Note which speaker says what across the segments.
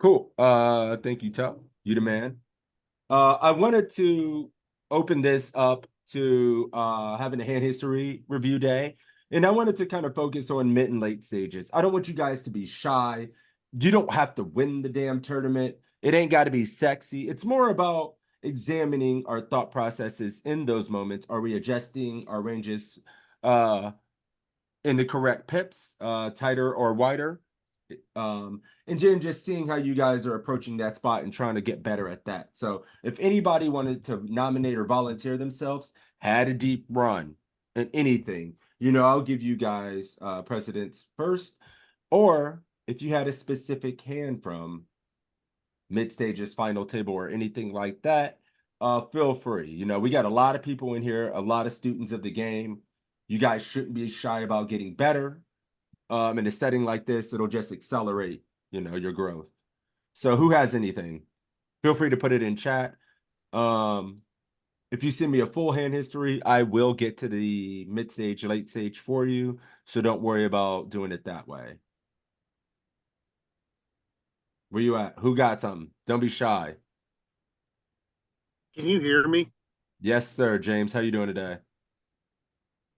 Speaker 1: Cool. Thank you, Tuck. You the man. I wanted to open this up to having a hand history review day. And I wanted to kind of focus on mid and late stages. I don't want you guys to be shy. You don't have to win the damn tournament. It ain't got to be sexy. It's more about examining our thought processes in those moments. Are we adjusting our ranges uh in the correct pips, tighter or wider? And then just seeing how you guys are approaching that spot and trying to get better at that. So if anybody wanted to nominate or volunteer themselves, had a deep run in anything, I'll give you guys precedence first. Or if you had a specific hand from mid stages, final table, or anything like that, feel free. We got a lot of people in here, a lot of students of the game. You guys shouldn't be shy about getting better. In a setting like this, it'll just accelerate, your growth. So who has anything? Feel free to put it in chat. If you send me a full hand history, I will get to the mid stage, late stage for you. So don't worry about doing it that way. Where you at? Who got something? Don't be shy.
Speaker 2: Can you hear me?
Speaker 1: Yes, sir. James, how you doing today?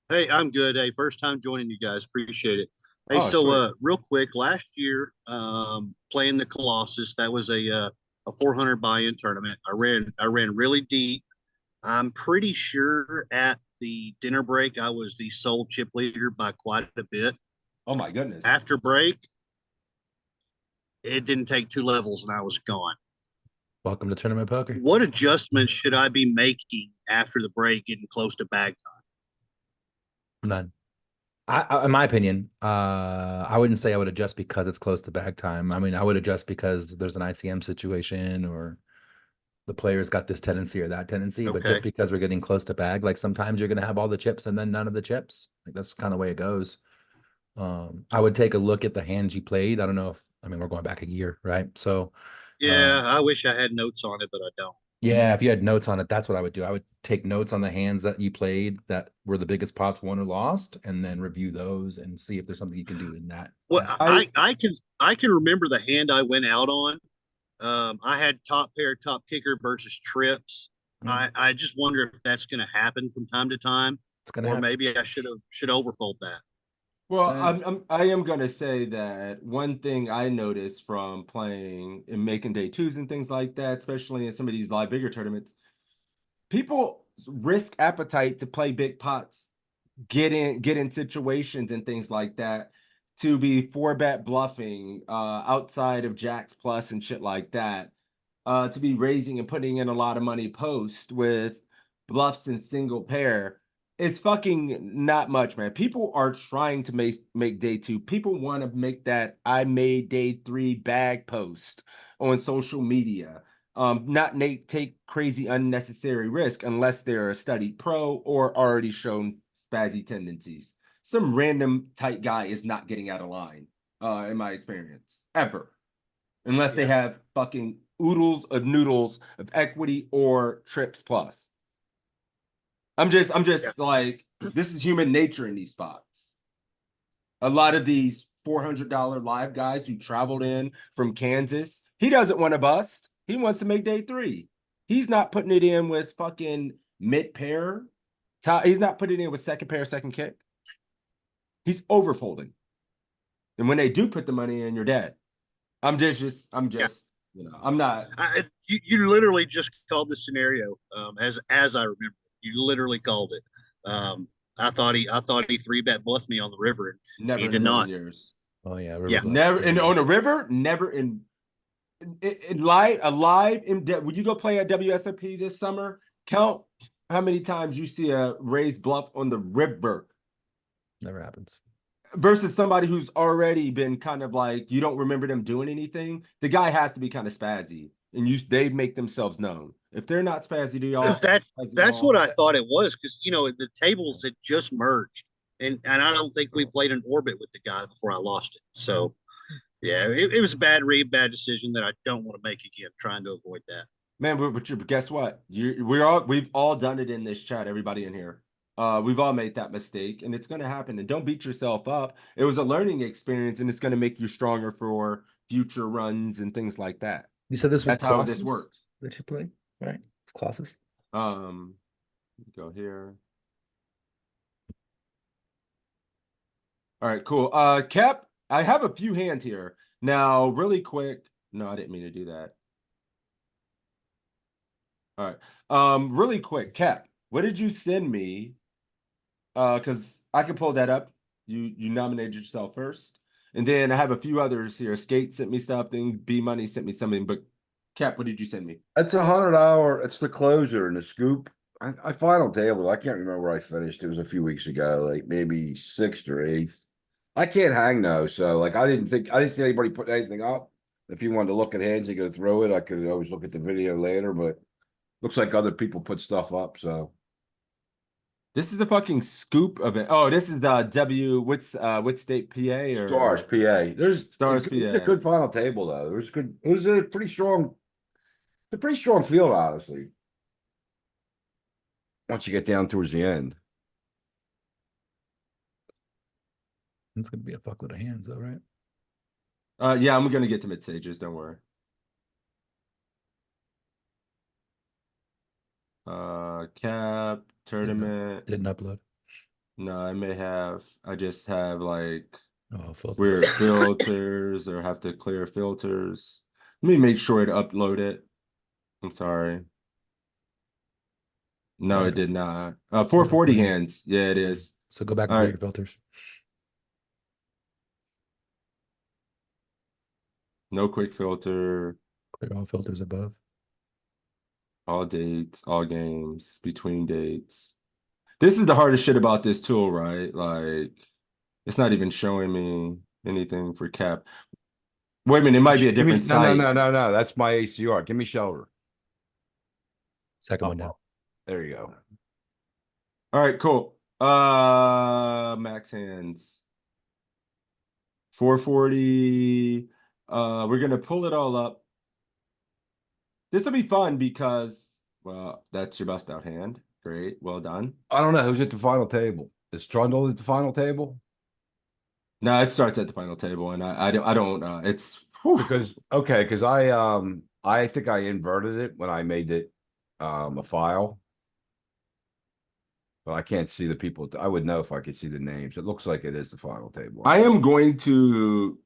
Speaker 2: Hey, I'm good. Hey, first time joining you guys. Appreciate it. Hey,
Speaker 1: Oh,
Speaker 2: so
Speaker 1: sweet.
Speaker 2: real quick, last year, playing the Colossus, that was a 400 buy-in tournament. I ran really deep. I'm pretty sure at the dinner break I was the sole chip leader by quite a bit.
Speaker 1: Oh my goodness.
Speaker 2: After break, it didn't take two levels and I was gone.
Speaker 3: Welcome to tournament poker.
Speaker 2: What adjustments should I be making after the break, getting close to bag time?
Speaker 3: None. In my opinion, I wouldn't say I would adjust because it's close to bag time. I mean, I would adjust because there's an ICM situation or the player's got this tendency or that tendency. But
Speaker 2: Okay.
Speaker 3: just because we're getting close to bag, like sometimes you're going to have all the chips and then none of the chips. Like that's kind of the way it goes. I would take a look at the hands you played. I don't know if, I mean, we're going back a year, right? So,
Speaker 2: Yeah, I wish I had notes on it, but I don't.
Speaker 3: yeah, if you had notes on it, that's what I would do. I would take notes on the hands that you played that were the biggest pots won or lost, and then review those and see if there's something you can do in that
Speaker 2: Well,
Speaker 3: aspect.
Speaker 2: I can remember the hand I went out on. I had top pair, top kicker versus trips. I just wonder if that's going to happen from time to time,
Speaker 3: It's gonna
Speaker 2: or
Speaker 3: happen.
Speaker 2: maybe I should overfold that.
Speaker 1: Well,
Speaker 3: Uh,
Speaker 1: I am gonna say that one thing I noticed from playing and making day twos and things like that, especially in some of these live bigger tournaments, people risk appetite to play big pots, get in situations and things like that, to be four bet bluffing outside of Jacks plus and shit like that, to be raising and putting in a lot of money post with bluffs and single pair. It's fucking not much, man. People are trying to make day two. People want to make that I made day three bag post on social media. Not take crazy unnecessary risk unless they're a studied pro or already shown spazzy tendencies. Some random tight guy is not getting out of line, in my experience, ever, unless they
Speaker 2: Yeah,
Speaker 1: have fucking oodles of noodles of equity or trips plus. I'm
Speaker 2: yeah,
Speaker 1: just like, this is human nature in these spots. A lot of these $400 live guys who traveled in from Kansas, he doesn't want to bust. He wants to make day three. He's not putting it in with fucking mid pair. He's not putting it in with second pair, second kick. He's overfolding. And when they do put the money in, you're dead. I'm
Speaker 2: yeah.
Speaker 1: just, I'm not.
Speaker 2: You literally just called the scenario, as I remember. You literally called it. I thought he three bet bluffed me on the river, and he
Speaker 1: Never in a
Speaker 2: did
Speaker 1: million
Speaker 2: not.
Speaker 1: years.
Speaker 3: oh yeah, river
Speaker 2: Yeah,
Speaker 3: bluffs
Speaker 1: Never in on
Speaker 3: dangerous.
Speaker 1: a river. Never in live alive. Would you go play at WSOP this summer? Count how many times you see a raised bluff on the river
Speaker 3: Never happens.
Speaker 1: versus somebody who's already been kind of like, you don't remember them doing anything. The guy has to be kind of spazzy, and they make themselves known. If they're not spazzy to y'all,
Speaker 2: that's
Speaker 1: spazzy at
Speaker 2: that's what
Speaker 1: all.
Speaker 2: I thought it was, because the tables had just merged, and I don't think we played an orbit with the guy before I lost it. So yeah, it was a bad decision that I don't want to make again. Trying to avoid that.
Speaker 1: Man, but guess what? We've all done it in this chat. Everybody in here, we've all made that mistake, and it's gonna happen. And don't beat yourself up. It was a learning experience, and it's gonna make you stronger for future runs and things like that.
Speaker 3: You said this was
Speaker 1: That's how this
Speaker 3: Colossus
Speaker 1: works.
Speaker 3: that you play, right? It's Colossus.
Speaker 1: Go here. All right, cool. Cap, I have a few hands here. Now, really quick. No, I didn't mean to do that. All right. Really quick, Cap, what did you send me? Because I can pull that up. You nominated yourself first. And then I have a few others here. Skate sent me something. B Money sent me something. But Cap, what did you send me?
Speaker 4: It's $100. It's the closer and the scoop. I final table. I can't remember where I finished. It was a few weeks ago, like maybe 6th or 8th. I can't hang though, so like I didn't see anybody put anything up. If you wanted to look at hands and go through it, I could always look at the video later, but looks like other people put stuff up, so
Speaker 1: This is a fucking scoop of it. Oh, this is what state, PA or
Speaker 4: Stars, PA.
Speaker 1: Stars,
Speaker 4: It's a
Speaker 1: PA.
Speaker 4: good final table though. It was a pretty strong field, honestly. Once you get down towards the end.
Speaker 3: It's gonna be a fuckload of hands, though, right?
Speaker 1: Yeah, I'm gonna get to mid stages. Don't worry. Cap tournament.
Speaker 3: Didn't upload.
Speaker 1: No, I may have. I just have like
Speaker 3: filter.
Speaker 1: weird filters or have to clear filters. Let me make sure to upload it. I'm sorry. No, it did not. 440 hands. Yeah, it is.
Speaker 3: So go back and
Speaker 1: All
Speaker 3: clear
Speaker 1: right.
Speaker 3: your filters.
Speaker 1: No quick filter.
Speaker 3: Clear all filters above.
Speaker 1: All dates, all games, between dates. This is the hardest shit about this tool, right? Like, it's not even showing me anything for Cap. Wait a minute, it might be a different site.
Speaker 4: No. That's my ACR. Give me shoulder.
Speaker 3: Second one down.
Speaker 4: There you go.
Speaker 1: All right, cool. Max hands. 440. We're gonna pull it all up. This will be fun because, well, that's your bust out hand. Great, well done.
Speaker 4: I don't know who's at the final table. Is Trundle at the final table?
Speaker 1: No, it starts at the final table, and I don't. It's whew.
Speaker 4: Because I think I inverted it when I made it a file. But I can't see the people. I would know if I could see the names. It looks like it is the final table.
Speaker 1: I am going to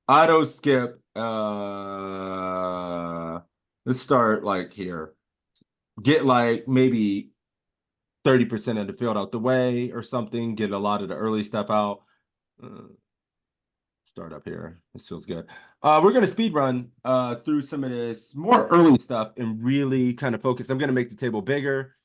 Speaker 1: auto skip. Let's start like here. Get like maybe 30% of the field out the way or something. Get a lot of the early stuff out. Start up here. This feels good. We're gonna speed run through some of this more early stuff and really kind of focus. I'm gonna make the table bigger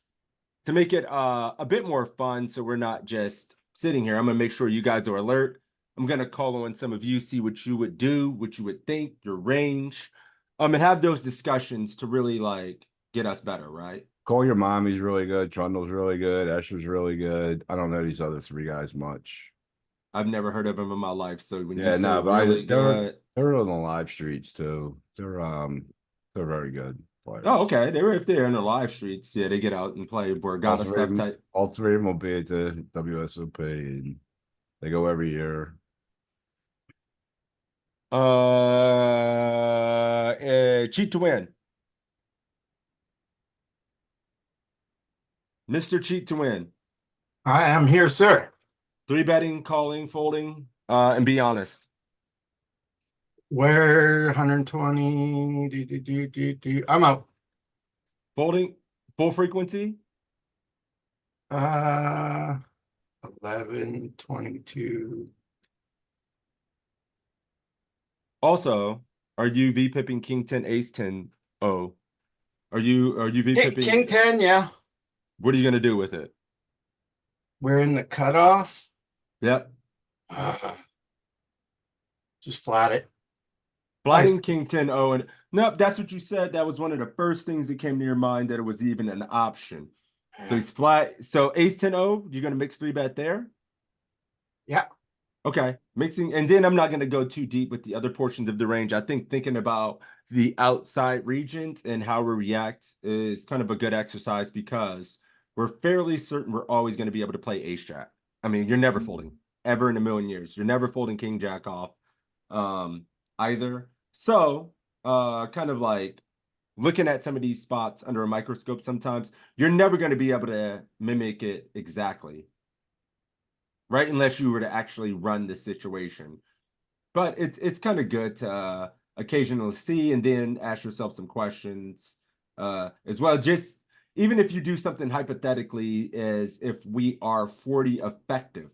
Speaker 1: to make it a bit more fun, so we're not just sitting here. I'm gonna make sure you guys are alert. I'm gonna call on some of you, see what you would do, what you would think, your range, and have those discussions to really like get us better, right?
Speaker 4: Call Your Mommy's really good. Trundle's really good. Escher's really good. I don't know these other 3 guys much.
Speaker 1: I've never heard of them in my life, so when you
Speaker 4: Yeah,
Speaker 1: say
Speaker 4: no, but
Speaker 1: really good,
Speaker 4: they're on the live streets too. They're very good players.
Speaker 1: oh, okay. If they're in the live streets, yeah, they get out and play Borgata stuff type.
Speaker 4: All 3 of them will be at the WSOP, and they go every year.
Speaker 1: Cheat to win. Mr. Cheat to win.
Speaker 5: I am here, sir.
Speaker 1: 3 betting, calling, folding, and be honest.
Speaker 5: Where 120? I'm out.
Speaker 1: Folding, full frequency.
Speaker 5: 11, 22.
Speaker 1: Also, are you V-pipping King 10, Ace 10? Oh, are you V-pipping?
Speaker 5: King 10, yeah.
Speaker 1: What are you gonna do with it?
Speaker 5: We're in the cutoff.
Speaker 1: Yep.
Speaker 5: Just flat it.
Speaker 1: Flatting King 10, oh, and nope, that's what you said. That was one of the first things that came to your mind that it was even an option. So he's flat. So Ace 10, oh, you're gonna mix 3-bet there?
Speaker 5: Yeah.
Speaker 1: Okay, mixing, and then I'm not going to go too deep with the other portions of the range. I think thinking about the outside regions and how we react is kind of a good exercise because we're fairly certain we're always going to be able to play ace jack. I mean, you're never folding ever in a million years. You're never folding king jack off. I either. So, kind of like looking at some of these spots under a microscope, sometimes you're never going to be able to mimic it exactly, right? Unless you were to actually run the situation. But it's kind of good to occasionally see and then ask yourself some questions as well. Just even if you do something hypothetically, as if we are 40 effective,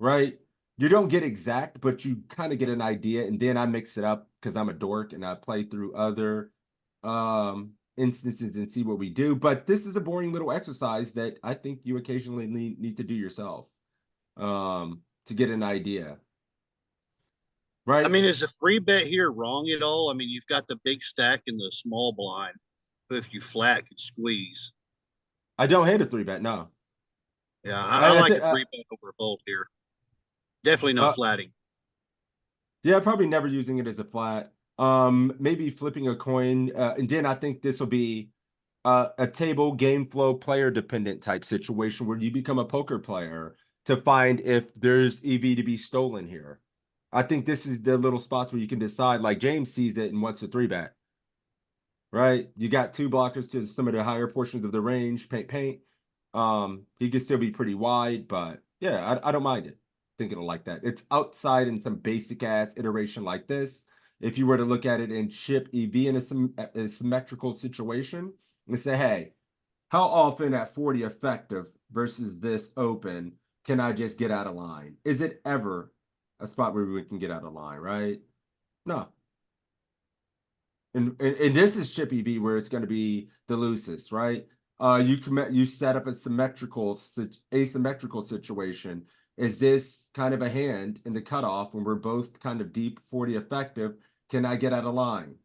Speaker 1: right? You don't get exact, but you kind of get an idea, and then I mix it up because I'm a dork and I play through other instances and see what we do. But this is a boring little exercise that I think you occasionally need to do yourself to get an idea. Right.
Speaker 2: I mean, is a 3-bet here wrong at all? I mean, you've got the big stack and the small blind, who if you flat could squeeze.
Speaker 1: I don't hate a 3-bet. No.
Speaker 2: Yeah, I like a
Speaker 1: uh,
Speaker 2: 3-bet over a fold here. Definitely not flatting.
Speaker 1: Yeah, probably never using it as a flat. Maybe flipping a coin. And then I think this will be a table game flow player dependent type situation where you become a poker player to find if there's EV to be stolen here. I think this is the little spots where you can decide, like James sees it and wants a 3-bet. Right? You got 2 blockers to some of the higher portions of the range, paint. He can still be pretty wide, but yeah, I don't mind it. Think it'll like that. It's outside in some basic ass iteration like this. If you were to look at it in chip EV in a symmetrical situation and say, hey, how often at 40 effective versus this open can I just get out of line? Is it ever a spot where we can get out of line, right? No. And this is chip EV where it's going to be the loosest, right? You set up a asymmetrical situation. Is this kind of a hand in the cutoff when we're both kind of deep 40 effective? Can I get out of line?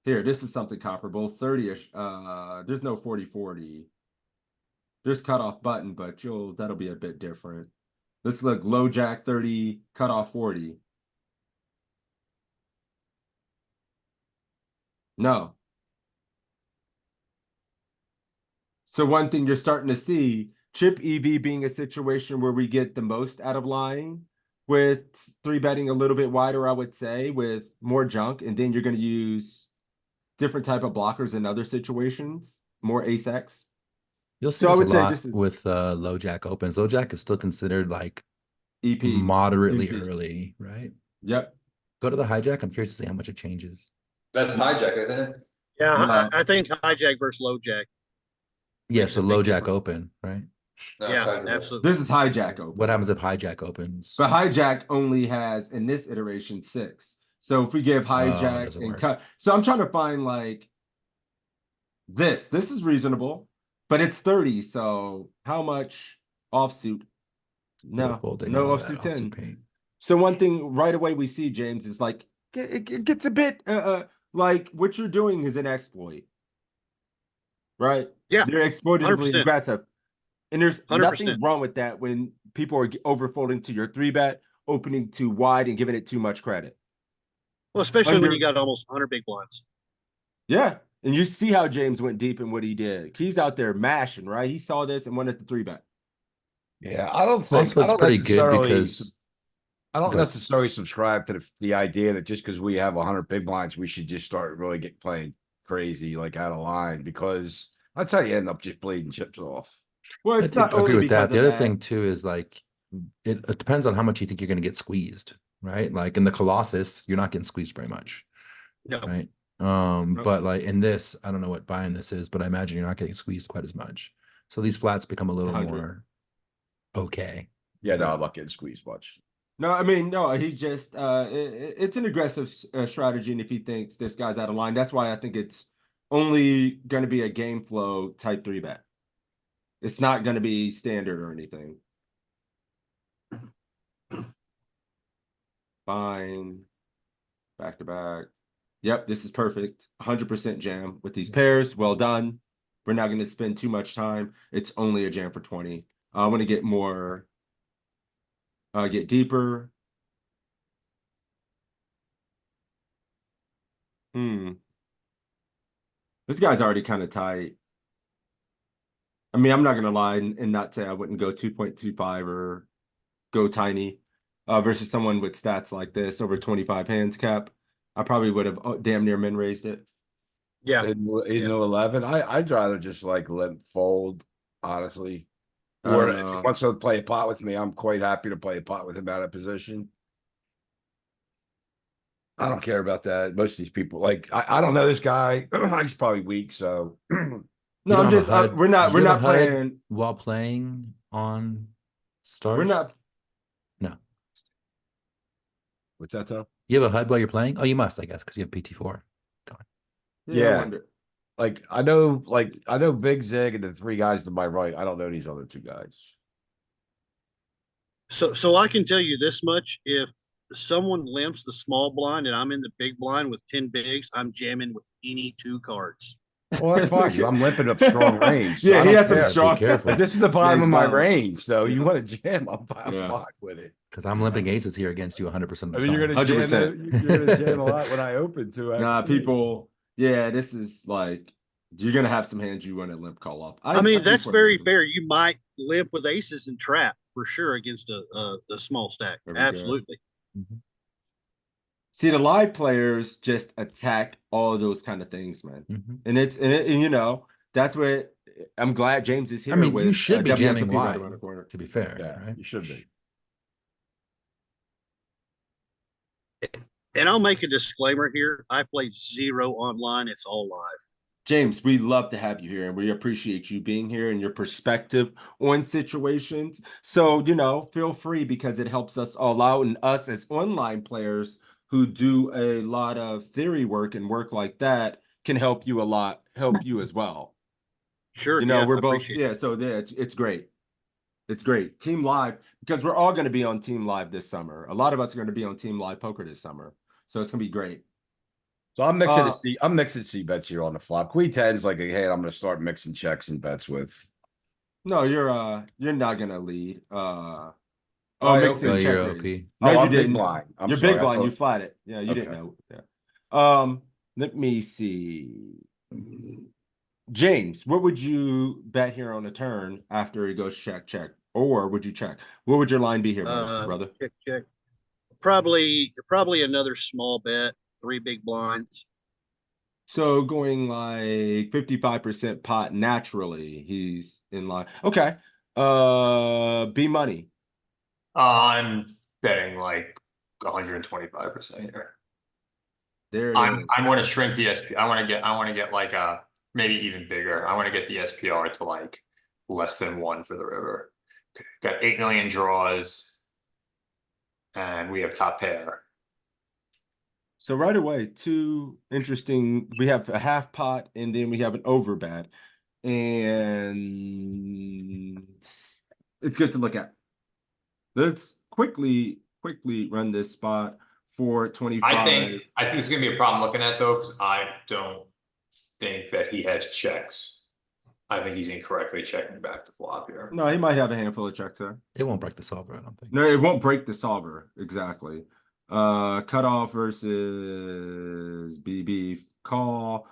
Speaker 1: Here, this is something comparable, 30-ish. There's no 40-40. There's cutoff button, but that'll be a bit different. Let's look low jack 30, cutoff 40. No. So one thing you're starting to see, chip EV being a situation where we get the most out of line with 3-betting a little bit wider, I would say, with more junk, and then you're going to use different type of blockers in other situations, more ace-x.
Speaker 3: You'll see
Speaker 1: So I
Speaker 3: this a
Speaker 1: would say
Speaker 3: lot
Speaker 1: this is
Speaker 3: with low jack opens. Low jack is still considered like
Speaker 1: EP.
Speaker 3: moderately
Speaker 1: EP.
Speaker 3: early, right?
Speaker 1: Yep.
Speaker 3: Go to the hijack. I'm curious to see how much it changes.
Speaker 6: That's hijack, isn't it?
Speaker 2: Yeah,
Speaker 1: No.
Speaker 2: I think hijack versus low jack.
Speaker 3: Yeah,
Speaker 2: Makes
Speaker 3: so
Speaker 2: a big
Speaker 3: low jack
Speaker 2: difference.
Speaker 3: open, right?
Speaker 6: No,
Speaker 2: Yeah,
Speaker 6: hijack.
Speaker 2: absolutely.
Speaker 1: This is hijack open.
Speaker 3: What happens if hijack opens?
Speaker 1: But hijack only has, in this iteration, 6. So if we give
Speaker 3: it
Speaker 1: hijack
Speaker 3: doesn't
Speaker 1: and
Speaker 3: work.
Speaker 1: cut. So I'm trying to find like this. This is reasonable, but it's 30. So how much offsuit? No,
Speaker 3: Folding
Speaker 1: no
Speaker 3: all that
Speaker 1: offsuit 10.
Speaker 3: paint.
Speaker 1: So one thing right away we see, James, is like it gets a bit like what you're doing is an exploit, right?
Speaker 2: Yeah,
Speaker 1: You're exploitatively
Speaker 2: 100%.
Speaker 1: aggressive, and there's
Speaker 2: 100%.
Speaker 1: nothing wrong with that when people are overfolding to your 3-bet, opening too wide, and giving it too much credit.
Speaker 2: Well, especially when you got almost 100 big blinds.
Speaker 1: Yeah, and you see how James went deep in what he did. He's out there mashing, right? He saw this and went at the 3-bet.
Speaker 4: Yeah, I don't think
Speaker 3: Also,
Speaker 4: I
Speaker 3: it's
Speaker 4: don't
Speaker 3: pretty good
Speaker 4: necessarily
Speaker 3: because
Speaker 4: I don't
Speaker 3: Go ahead.
Speaker 4: necessarily subscribe to the idea that just because we have 100 big blinds, we should just start really playing crazy, like out of line, because that's how you end up just bleeding chips off.
Speaker 1: Well,
Speaker 3: I
Speaker 1: it's
Speaker 3: do
Speaker 1: not
Speaker 3: agree
Speaker 1: only
Speaker 3: with that.
Speaker 1: because
Speaker 3: The
Speaker 1: of
Speaker 3: other
Speaker 1: that.
Speaker 3: thing too is like it depends on how much you think you're going to get squeezed, right? Like in the Colossus, you're not getting squeezed very much,
Speaker 2: No.
Speaker 3: right?
Speaker 1: Nope.
Speaker 3: But like in this, I don't know what buying this is, but I imagine you're not getting squeezed quite as much. So these flats become a little
Speaker 1: 100.
Speaker 3: more okay.
Speaker 4: Yeah, no, I'm not getting squeezed much.
Speaker 1: No, I mean, no, he's just it's an aggressive strategy, and if he thinks this guy's out of line, that's why I think it's only going to be a game flow type 3-bet. It's not going to be standard or anything. Fine. Back to back. Yep, this is perfect. 100% jam with these pairs. Well done. We're not going to spend too much time. It's only a jam for 20. I want to get more, get deeper. This guy's already kind of tight. I mean, I'm not going to lie and not say I wouldn't go 2.25 or go tiny. versus someone with stats like this over 25 hands cap. I probably would have damn near min raised it.
Speaker 2: Yeah.
Speaker 4: In 11, I'd rather just like limp fold, honestly.
Speaker 1: I
Speaker 4: Or
Speaker 1: don't
Speaker 4: if he
Speaker 1: know.
Speaker 4: wants to play a pot with me, I'm quite happy to play a pot with him out of position. I don't care about that. Most of these people, like, I don't know this guy. He's probably weak, so
Speaker 1: No,
Speaker 3: You
Speaker 1: I'm
Speaker 3: don't have a
Speaker 1: just
Speaker 3: HUD.
Speaker 1: we're not
Speaker 3: Do you have a HUD
Speaker 1: playing.
Speaker 3: while playing on stars.
Speaker 1: We're not.
Speaker 3: No,
Speaker 4: what's that, Tom?
Speaker 3: you have a HUD while you're playing. Oh, you must, I guess, because you have PT4.
Speaker 1: Yeah, I
Speaker 4: Yeah.
Speaker 1: wonder.
Speaker 4: Like I know Big Zig and the three guys to my right. I don't know these other two guys.
Speaker 2: So I can tell you this much: if someone limps the small blind and I'm in the big blind with 10 bigs, I'm jamming with any two cards.
Speaker 4: Well, that's fine. 'Cause I'm limping up strong range. So
Speaker 1: Yeah,
Speaker 4: I
Speaker 1: he
Speaker 4: don't
Speaker 1: had some
Speaker 4: care.
Speaker 3: Be
Speaker 1: strong.
Speaker 3: careful.
Speaker 4: But this is the bottom
Speaker 1: he's
Speaker 4: of my
Speaker 1: violent.
Speaker 4: range. So you
Speaker 1: Yeah.
Speaker 4: want to jam? I'm
Speaker 1: Yeah.
Speaker 4: fine with it.
Speaker 3: Because I'm limping aces here against you 100% of
Speaker 4: I
Speaker 3: the
Speaker 4: mean,
Speaker 3: time.
Speaker 4: you're gonna jam.
Speaker 1: 100%.
Speaker 4: You're gonna jam a lot when I open too.
Speaker 1: Nah,
Speaker 4: Actually.
Speaker 1: people. Yeah, this is like you're gonna have some hands you want to limp call off.
Speaker 2: I mean,
Speaker 1: do
Speaker 2: that's
Speaker 1: play
Speaker 2: very
Speaker 1: limping.
Speaker 2: fair. You might limp with aces and trap for sure against a small stack.
Speaker 1: There we go.
Speaker 2: Absolutely.
Speaker 3: Mhm.
Speaker 1: See, the live players just attack all those kind of things, man.
Speaker 3: Mhm.
Speaker 1: And you know that's what I'm glad James is here.
Speaker 3: I mean,
Speaker 1: with
Speaker 3: you should be jamming
Speaker 1: WSOP right
Speaker 3: wide,
Speaker 1: around the corner.
Speaker 3: to be fair,
Speaker 4: Yeah,
Speaker 3: right?
Speaker 4: you should be.
Speaker 2: And I'll make a disclaimer here. I play zero online. It's all live.
Speaker 1: James, we love to have you here and we appreciate you being here and your perspective on situations. So, you know, feel free because it helps us all out and us as online players who do a lot of theory work and work like that can help you a lot, help you as well.
Speaker 2: Sure.
Speaker 1: You know,
Speaker 2: Yeah,
Speaker 1: we're
Speaker 2: I
Speaker 1: both,
Speaker 2: appreciate
Speaker 1: yeah, so yeah, it's great. It's great. Team Live, because we're all going to be on Team Live this summer. A lot of us are going to be on Team Live Poker this summer. So it's going to be great.
Speaker 4: So I'm mixing
Speaker 1: Uh,
Speaker 4: I'm mixing C bets here on the flop. Queen 10's like a hand I'm gonna start mixing checks and bets with.
Speaker 1: no, you're not going to lead. Oh,
Speaker 4: I
Speaker 1: mixing
Speaker 3: Oh,
Speaker 4: opened.
Speaker 1: check
Speaker 3: you're
Speaker 1: raise.
Speaker 3: OP.
Speaker 1: No,
Speaker 4: Oh,
Speaker 1: you
Speaker 4: I'm big
Speaker 1: didn't.
Speaker 4: blind. I'm
Speaker 1: You're
Speaker 4: sorry.
Speaker 1: big
Speaker 4: I
Speaker 1: blind. You
Speaker 4: thought-
Speaker 1: flat it. Yeah, you didn't
Speaker 4: Okay.
Speaker 1: know. Yeah. Let me see. James, what would you bet here on a turn after he goes check, check? Or would you check? What would your line be here, brother?
Speaker 2: check. Probably another small bet, 3 big blinds.
Speaker 1: So going like 55% pot naturally, he's in line. Okay. B money.
Speaker 6: I'm betting like 125% here.
Speaker 1: There it
Speaker 6: I'm
Speaker 1: is.
Speaker 6: I want to shrink the SP. I want to get like a maybe even bigger. I want to get the SPR to like less than 1 for the river. Got 8 million draws, and we have top pair.
Speaker 1: So right away, two interesting. We have a half pot and then we have an over bet. And it's good to look at. Let's quickly run this spot for 25.
Speaker 6: I think this is gonna be a problem looking at though, because I don't think that he has checks. I think he's incorrectly checking back to flop here.
Speaker 1: No, he might have a handful of checks there.
Speaker 3: It won't break the solver, I don't think.
Speaker 1: No, it won't break the solver. Exactly. Cutoff versus BB call.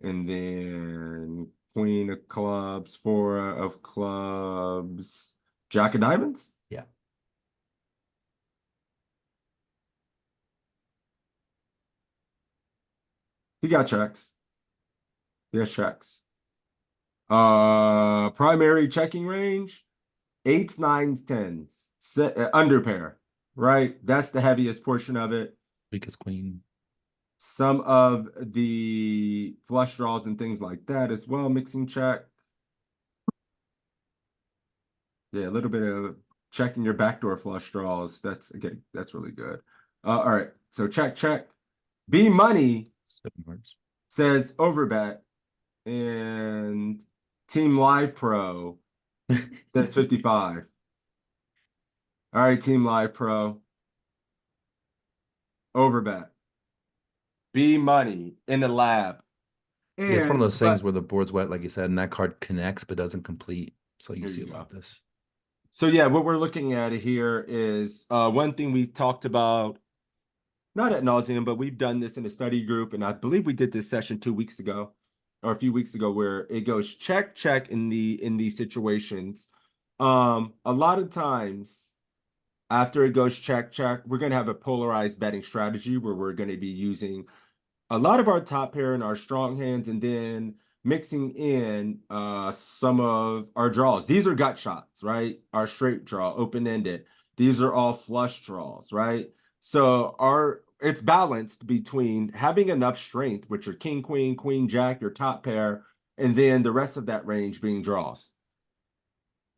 Speaker 1: And then Queen of Clubs, 4 of Clubs, Jack of Diamonds.
Speaker 3: Yeah.
Speaker 1: He got checks. He has checks. Primary checking range, 8s, 9s, 10s, under pair, right? That's the heaviest portion of it.
Speaker 3: Weakest queen.
Speaker 1: Some of the flush draws and things like that as well, mixing check. Yeah, a little bit of checking your backdoor flush draws. That's really good. All right, so check. B money
Speaker 3: 7 words.
Speaker 1: says overbet, and Team Live Pro says 55. All right, Team Live Pro. Overbet. B money in the lab. And,
Speaker 3: Yeah, it's one of those things where the board's wet, like you said, and that card connects but doesn't complete. So you
Speaker 1: Here
Speaker 3: see
Speaker 1: you
Speaker 3: a lot of
Speaker 1: go.
Speaker 3: this.
Speaker 1: So yeah, what we're looking at here is one thing we talked about, not ad nauseum, but we've done this in a study group, and I believe we did this session 2 weeks ago or a few weeks ago, where it goes check in these situations. A lot of times After it goes check, check, we're going to have a polarized betting strategy where we're going to be using a lot of our top pair and our strong hands, and then mixing in some of our draws. These are gut shots, right? Our straight draw, open-ended. These are all flush draws, right? So it's balanced between having enough strength, which are king, queen, jack, your top pair, and then the rest of that range being draws.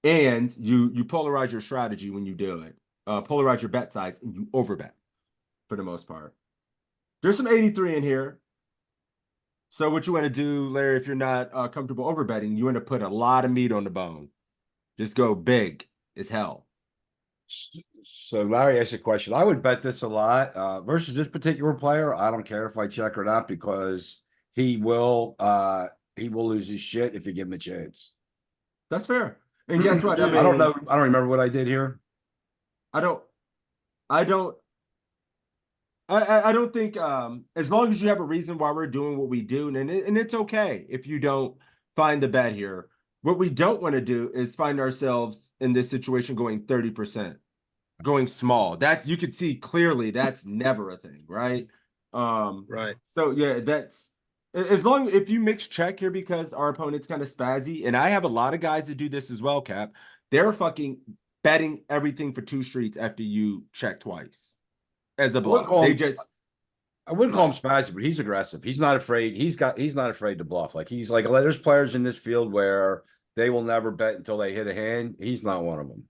Speaker 1: And you polarize your strategy when you do it. Polarize your bet size, and you overbet for the most part. There's some 83 in here. So what you want to do, Larry, if you're not comfortable overbetting, you want to put a lot of meat on the bone. Just go big as hell.
Speaker 4: So Larry asked a question. I would bet this a lot versus this particular player. I don't care if I check or not because he will lose his shit if you give him a chance.
Speaker 1: That's fair. And guess what?
Speaker 4: I don't know. I don't remember what I did here.
Speaker 1: I don't think as long as you have a reason why we're doing what we do, and it's okay if you don't find the bet here. What we don't want to do is find ourselves in this situation going 30%, going small. That you could see clearly that's never a thing, right?
Speaker 2: Right.
Speaker 1: So yeah, that's as long if you mix check here because our opponent's kind of spazzy, and I have a lot of guys that do this as well, Cap. They're fucking betting everything for 2 streets after you check twice as a bluff.
Speaker 4: call
Speaker 1: They
Speaker 4: him-
Speaker 1: just
Speaker 4: I wouldn't call him spazzy, but he's aggressive. He's not afraid. He's not afraid to bluff. Like he's like there's players in this field where they will never bet until they hit a hand. He's not one of them.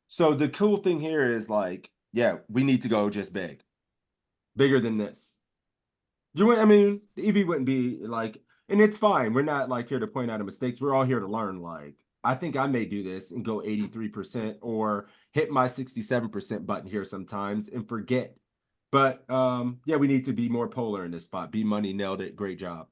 Speaker 4: So
Speaker 1: the cool thing here is like, yeah, we need to go just bigger than this. I mean, the EV wouldn't be like, and it's fine. We're not like here to point out mistakes. We're all here to learn. Like, I think I may do this and go 83% or hit my 67% button here sometimes and forget. But yeah, we need to be more polar in this spot. B Money nailed it. Great job.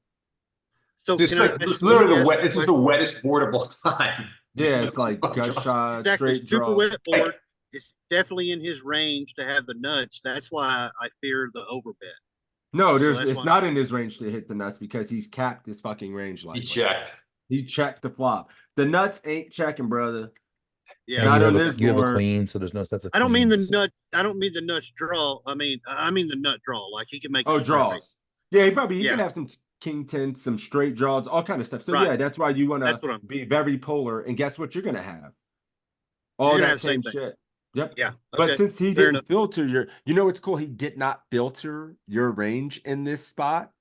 Speaker 2: So
Speaker 6: Just
Speaker 2: can I
Speaker 6: like
Speaker 2: ask
Speaker 6: it's
Speaker 2: you
Speaker 6: literally
Speaker 2: guys
Speaker 6: the
Speaker 2: a
Speaker 6: wet. This is the
Speaker 2: question?
Speaker 6: wettest board of all time.
Speaker 1: Yeah, it's like gut
Speaker 6: Just-
Speaker 1: shot,
Speaker 2: Exactly,
Speaker 1: straight
Speaker 2: super
Speaker 1: draw.
Speaker 2: wet board. It's definitely in his range to have the nuts. That's why I fear the overbet.
Speaker 1: No,
Speaker 2: So
Speaker 1: there's
Speaker 2: that's
Speaker 1: it's
Speaker 2: why-
Speaker 1: not in his range to hit the nuts because he's capped his fucking range
Speaker 6: He
Speaker 1: likely.
Speaker 6: checked.
Speaker 1: He checked the flop. The nuts ain't checking, brother.
Speaker 2: Yeah,
Speaker 1: Not
Speaker 3: you
Speaker 1: on
Speaker 3: have,
Speaker 1: this
Speaker 3: you have a
Speaker 1: board.
Speaker 3: queen, so there's no sets of
Speaker 2: I don't mean the
Speaker 3: queens.
Speaker 2: nut. I don't mean the nuts draw. I mean the nut draw. Like he can make. a
Speaker 1: Oh,
Speaker 2: straight.
Speaker 1: draws. Yeah, he can
Speaker 2: Yeah.
Speaker 1: have some king 10, some straight draws, all kind of stuff. So
Speaker 2: Right.
Speaker 1: yeah, that's why you want
Speaker 2: That's what
Speaker 1: to
Speaker 2: I'm.
Speaker 1: be very polar. And guess what you're gonna have? All
Speaker 2: You're gonna
Speaker 1: that
Speaker 2: have the same
Speaker 1: same
Speaker 2: thing.
Speaker 1: shit. Yep.
Speaker 2: Yeah.
Speaker 1: But
Speaker 2: Okay.
Speaker 1: since he
Speaker 2: Fair
Speaker 1: didn't
Speaker 2: enough.
Speaker 1: filter you know what's cool? He did not filter your range in this spot.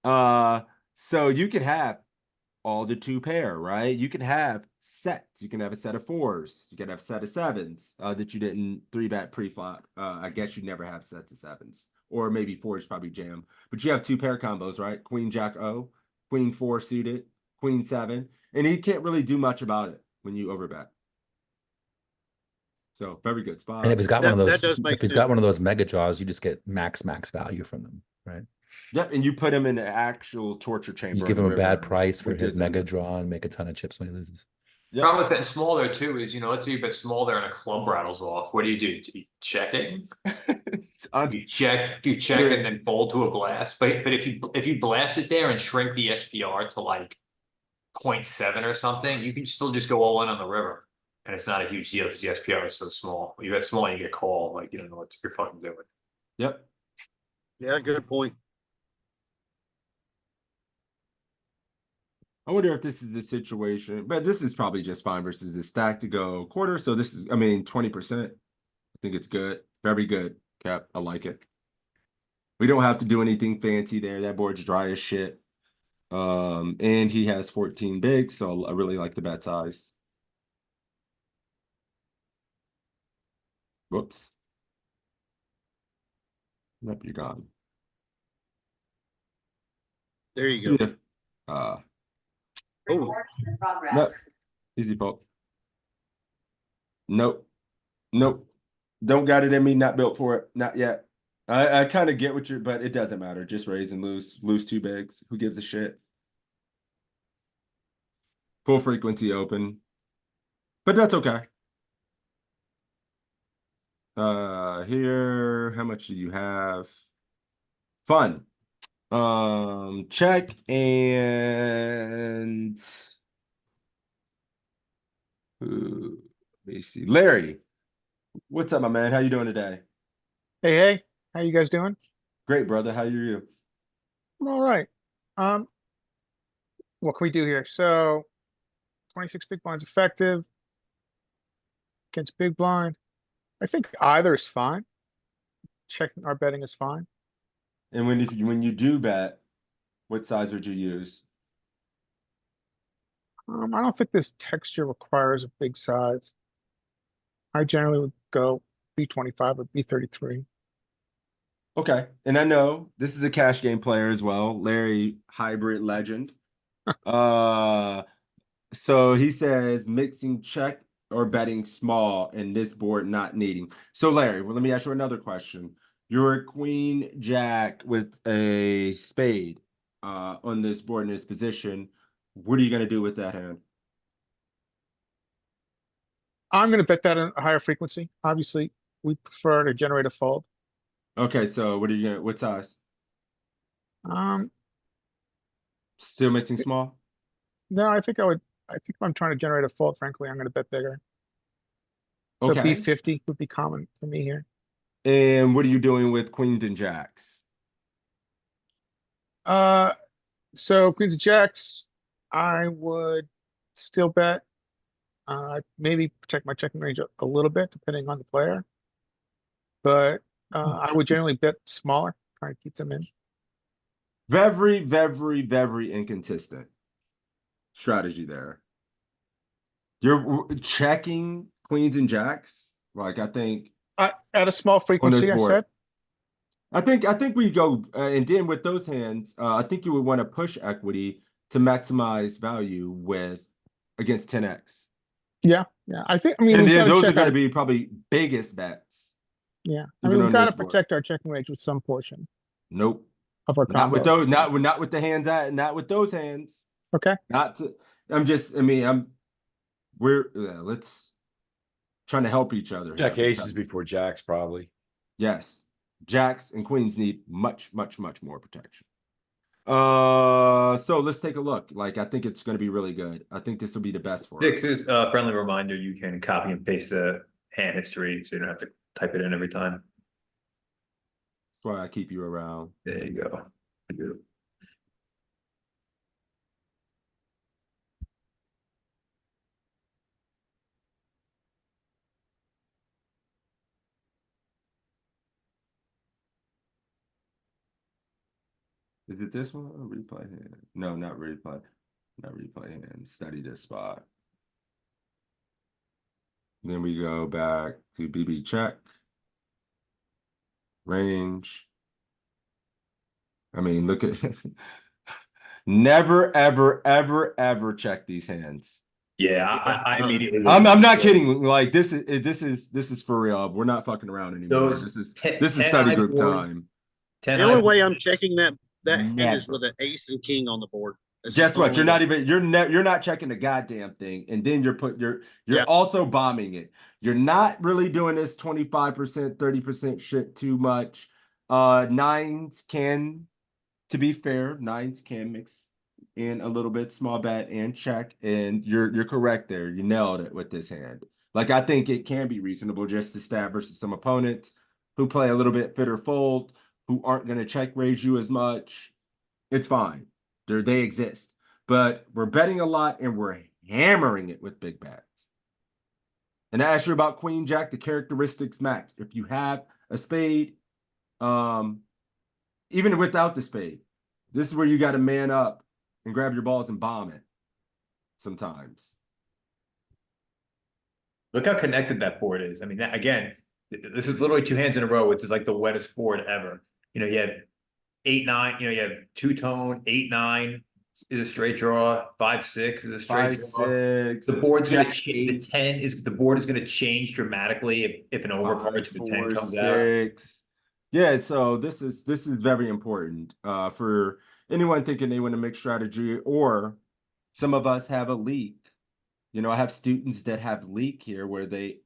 Speaker 1: So you could have all the 2 pair, right? You can have sets. You can have a set of 4s. You can have a set of 7s that you didn't 3-bet pre-flop. I guess you never have sets of 7s. Or maybe 4s probably jam. But you have 2 pair combos, right? Queen, Jack, O, Queen 4 suited, Queen 7. And he can't really do much about it when you overbet. So very good spot.
Speaker 3: And if he's got
Speaker 2: That-
Speaker 3: one of
Speaker 2: that
Speaker 3: those,
Speaker 2: does make
Speaker 3: if he's
Speaker 2: sense.
Speaker 3: got one of those mega draws, you just get max value from them, right?
Speaker 1: Yep, and you put him in an actual torture chamber.
Speaker 3: You give
Speaker 1: on
Speaker 3: him
Speaker 1: the
Speaker 3: a bad
Speaker 1: river,
Speaker 3: price for
Speaker 1: which
Speaker 3: his
Speaker 1: is
Speaker 3: mega draw and make a ton of chips when he loses.
Speaker 1: Yep.
Speaker 6: Problem with betting small there too is, let's say you bet small there and a club rattles off. What do? You checking?
Speaker 1: It's
Speaker 6: You check and then fold to a blast. But if you blast it there and shrink the SPR to like 0.7 or something, you can still just go all in on the river. And it's not a huge deal because the SPR is so small. When you bet small, you get called, like you don't know what you're fucking doing.
Speaker 1: Yep.
Speaker 2: Yeah. Good point.
Speaker 1: I wonder if this is a situation, but this is probably just fine versus the stack to go quarter. So this is, I mean, 20%. I think it's good. Very good, Cap. I like it. We don't have to do anything fancy there. That board's dry as shit. And he has 14 big, so I really like the bet size. Whoops. Nope, you're gone.
Speaker 2: There you go.
Speaker 1: Yeah.
Speaker 2: Oh,
Speaker 1: No, easy fault. Nope. Nope. Don't got it in me, not built for it. Not yet. I kind of get what you're, but it doesn't matter. Just raise and lose. Lose 2 bigs. Who gives a shit? Full frequency open. But that's okay. Here, how much do you have? Fun. Check and let me see. Larry, What's up, my man? How you doing today?
Speaker 7: Hey, how you guys doing?
Speaker 1: Great, brother. How are you?
Speaker 7: I'm all right. Um, what can we do here? So 26 big blinds effective against big blind. I think either is fine. Checking our betting is fine.
Speaker 1: And when you do bet, what size would you use?
Speaker 7: I don't think this texture requires a big size. I generally would go B25 or B33.
Speaker 1: Okay. And I know this is a cash game player as well, Larry Hybrid Legend. So he says mixing check or betting small and this board not needing. So Larry, well, let me ask you another question. You're a queen jack with a spade on this board in this position. What are you gonna do with that hand?
Speaker 7: I'm going to bet that at a higher frequency. Obviously, we prefer to generate a fold.
Speaker 1: Okay, so what are you gonna what size?
Speaker 7: Um,
Speaker 1: Still mixing small?
Speaker 7: no, I think if I'm trying to generate a fold, frankly, I'm going to bet bigger. So
Speaker 1: Okay.
Speaker 7: B50 would be common for me here.
Speaker 1: And what are you doing with queens and jacks?
Speaker 7: Uh, so queens and jacks, I would still bet. Maybe protect my checking range a little bit, depending on the player. But I would generally bet smaller, try to keep them in.
Speaker 1: Very, very, very inconsistent strategy there. You're checking queens and jacks. Like I think
Speaker 7: At a small
Speaker 1: on this
Speaker 7: frequency, I
Speaker 1: board.
Speaker 7: said.
Speaker 1: I think we go and then with those hands, I think you would want to push equity to maximize value with against 10x.
Speaker 7: Yeah. I mean,
Speaker 1: And
Speaker 7: we've got
Speaker 1: then
Speaker 7: to
Speaker 1: those are
Speaker 7: check
Speaker 1: going to
Speaker 7: our,
Speaker 1: be probably biggest bets,
Speaker 7: yeah. I
Speaker 1: even
Speaker 7: mean, we've
Speaker 1: on
Speaker 7: got to
Speaker 1: this board.
Speaker 7: protect our checking range with some portion
Speaker 1: Nope.
Speaker 7: of our
Speaker 1: Not with
Speaker 7: combo.
Speaker 1: those, not with the hands not with those hands.
Speaker 7: Okay.
Speaker 1: Not to I mean, we're let's trying to help each other here.
Speaker 4: Check aces before jacks, probably.
Speaker 1: Yes. Jacks and queens need much, much, much more protection. So let's take a look. Like, I think it's going to be really good. I think this will be the best for us.
Speaker 6: Six is a friendly reminder. You can copy and paste the hand history, so you don't have to type it in every time.
Speaker 1: That's why I keep you around.
Speaker 6: There you go. Beautiful.
Speaker 1: Is it this one? Replay hand. No, not replay. Not replay hand. Study this spot. Then we go back to BB check. Range. I mean, look at never, ever, ever, ever check these hands.
Speaker 6: Yeah, I immediately.
Speaker 1: I'm not kidding. Like this is for real. We're not fucking around anymore.
Speaker 6: Those
Speaker 1: This is study group time.
Speaker 2: The only way I'm checking that hand is
Speaker 1: Never.
Speaker 2: with an ace and king on the board. That's
Speaker 1: Guess
Speaker 2: the
Speaker 1: what?
Speaker 2: only
Speaker 1: You're not
Speaker 2: way.
Speaker 1: even you're not checking the goddamn thing, and then you're
Speaker 2: Yeah.
Speaker 1: also bombing it. You're not really doing this 25%, 30% shit too much. Nines can, to be fair, nines can mix in a little bit small bet and check, and you're correct there. You nailed it with this hand. Like I think it can be reasonable just to stab versus some opponents who play a little bit fitter fold, who aren't going to check raise you as much. It's fine. They exist. But we're betting a lot and we're hammering it with big bets. And I asked you about Queen Jack, the characteristics max. If you have a spade, even without the spade, this is where you got to man up and grab your balls and bomb it sometimes.
Speaker 6: Look how connected that board is. I mean, again, this is literally two hands in a row, which is like the wettest board ever. You know, you have 8-9. You know, you have two-tone 8-9 is a straight draw. 5-6 is a straight draw.
Speaker 1: 5-6.
Speaker 6: The board's going to
Speaker 1: Jack
Speaker 6: change. The board is going to change dramatically if an overcard to the 10 comes out.
Speaker 1: 6. Yeah, so this is very important for anyone thinking they want to make strategy, or some of us have a leak. You know, I have students that have leak here where they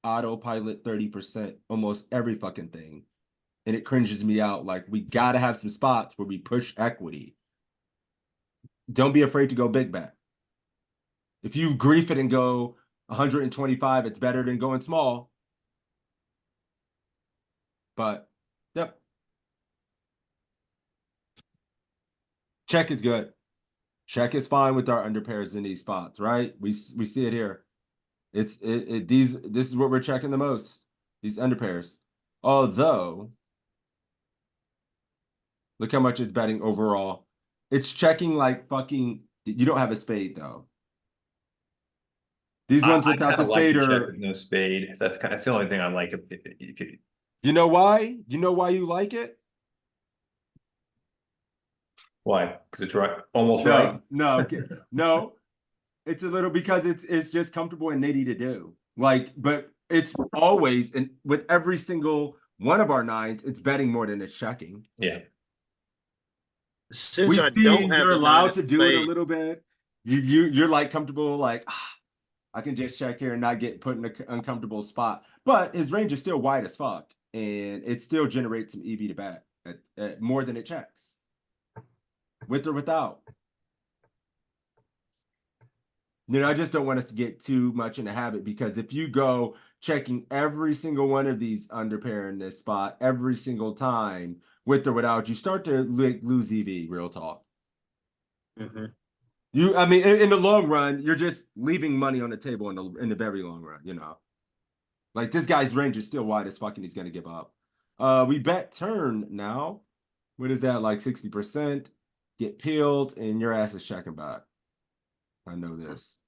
Speaker 1: autopilot 30% almost every fucking thing. And it cringes me out. Like, we got to have some spots where we push equity. Don't be afraid to go big bet. If you grief it and go 125, it's better than going small. But yep. Check is good. Check is fine with our underpairs in these spots, right? We see it here. This is what we're checking the most. These underpairs. Although, look how much it's betting overall. It's checking like fucking. You don't have a spade though. These ones
Speaker 6: I
Speaker 1: without
Speaker 6: kind
Speaker 1: the
Speaker 6: of like
Speaker 1: spade
Speaker 6: to check
Speaker 1: are.
Speaker 6: with no spade. That's the only thing I like. If you,
Speaker 1: You know why? You know why you like it?
Speaker 6: why? Because it's right, almost right.
Speaker 1: No. It's a little because it's just comfortable and nitty to do. Like, but it's always and with every single one of our nines, it's betting more than it's checking.
Speaker 6: Yeah.
Speaker 2: Since
Speaker 1: We
Speaker 2: I
Speaker 1: see
Speaker 2: don't have
Speaker 1: you're
Speaker 2: the nine
Speaker 1: allowed
Speaker 2: of
Speaker 1: to do it a
Speaker 2: spades,
Speaker 1: little bit. You're like comfortable, like I can just check here and not get put in an uncomfortable spot. But his range is still wide as fuck, and it still generates some EV to bet at more than it checks, with or without. You know, I just don't want us to get too much in a habit because if you go checking every single one of these under pair in this spot every single time, with or without, you start to lose EV. Real talk.
Speaker 2: Mhm.
Speaker 1: I mean, in the long run, you're just leaving money on the table in the very long run. You know, like this guy's range is still wide as fuck, and he's gonna give up. We bet turn now. What is that? Like 60%. Get peeled, and your ass is checking back. I know this.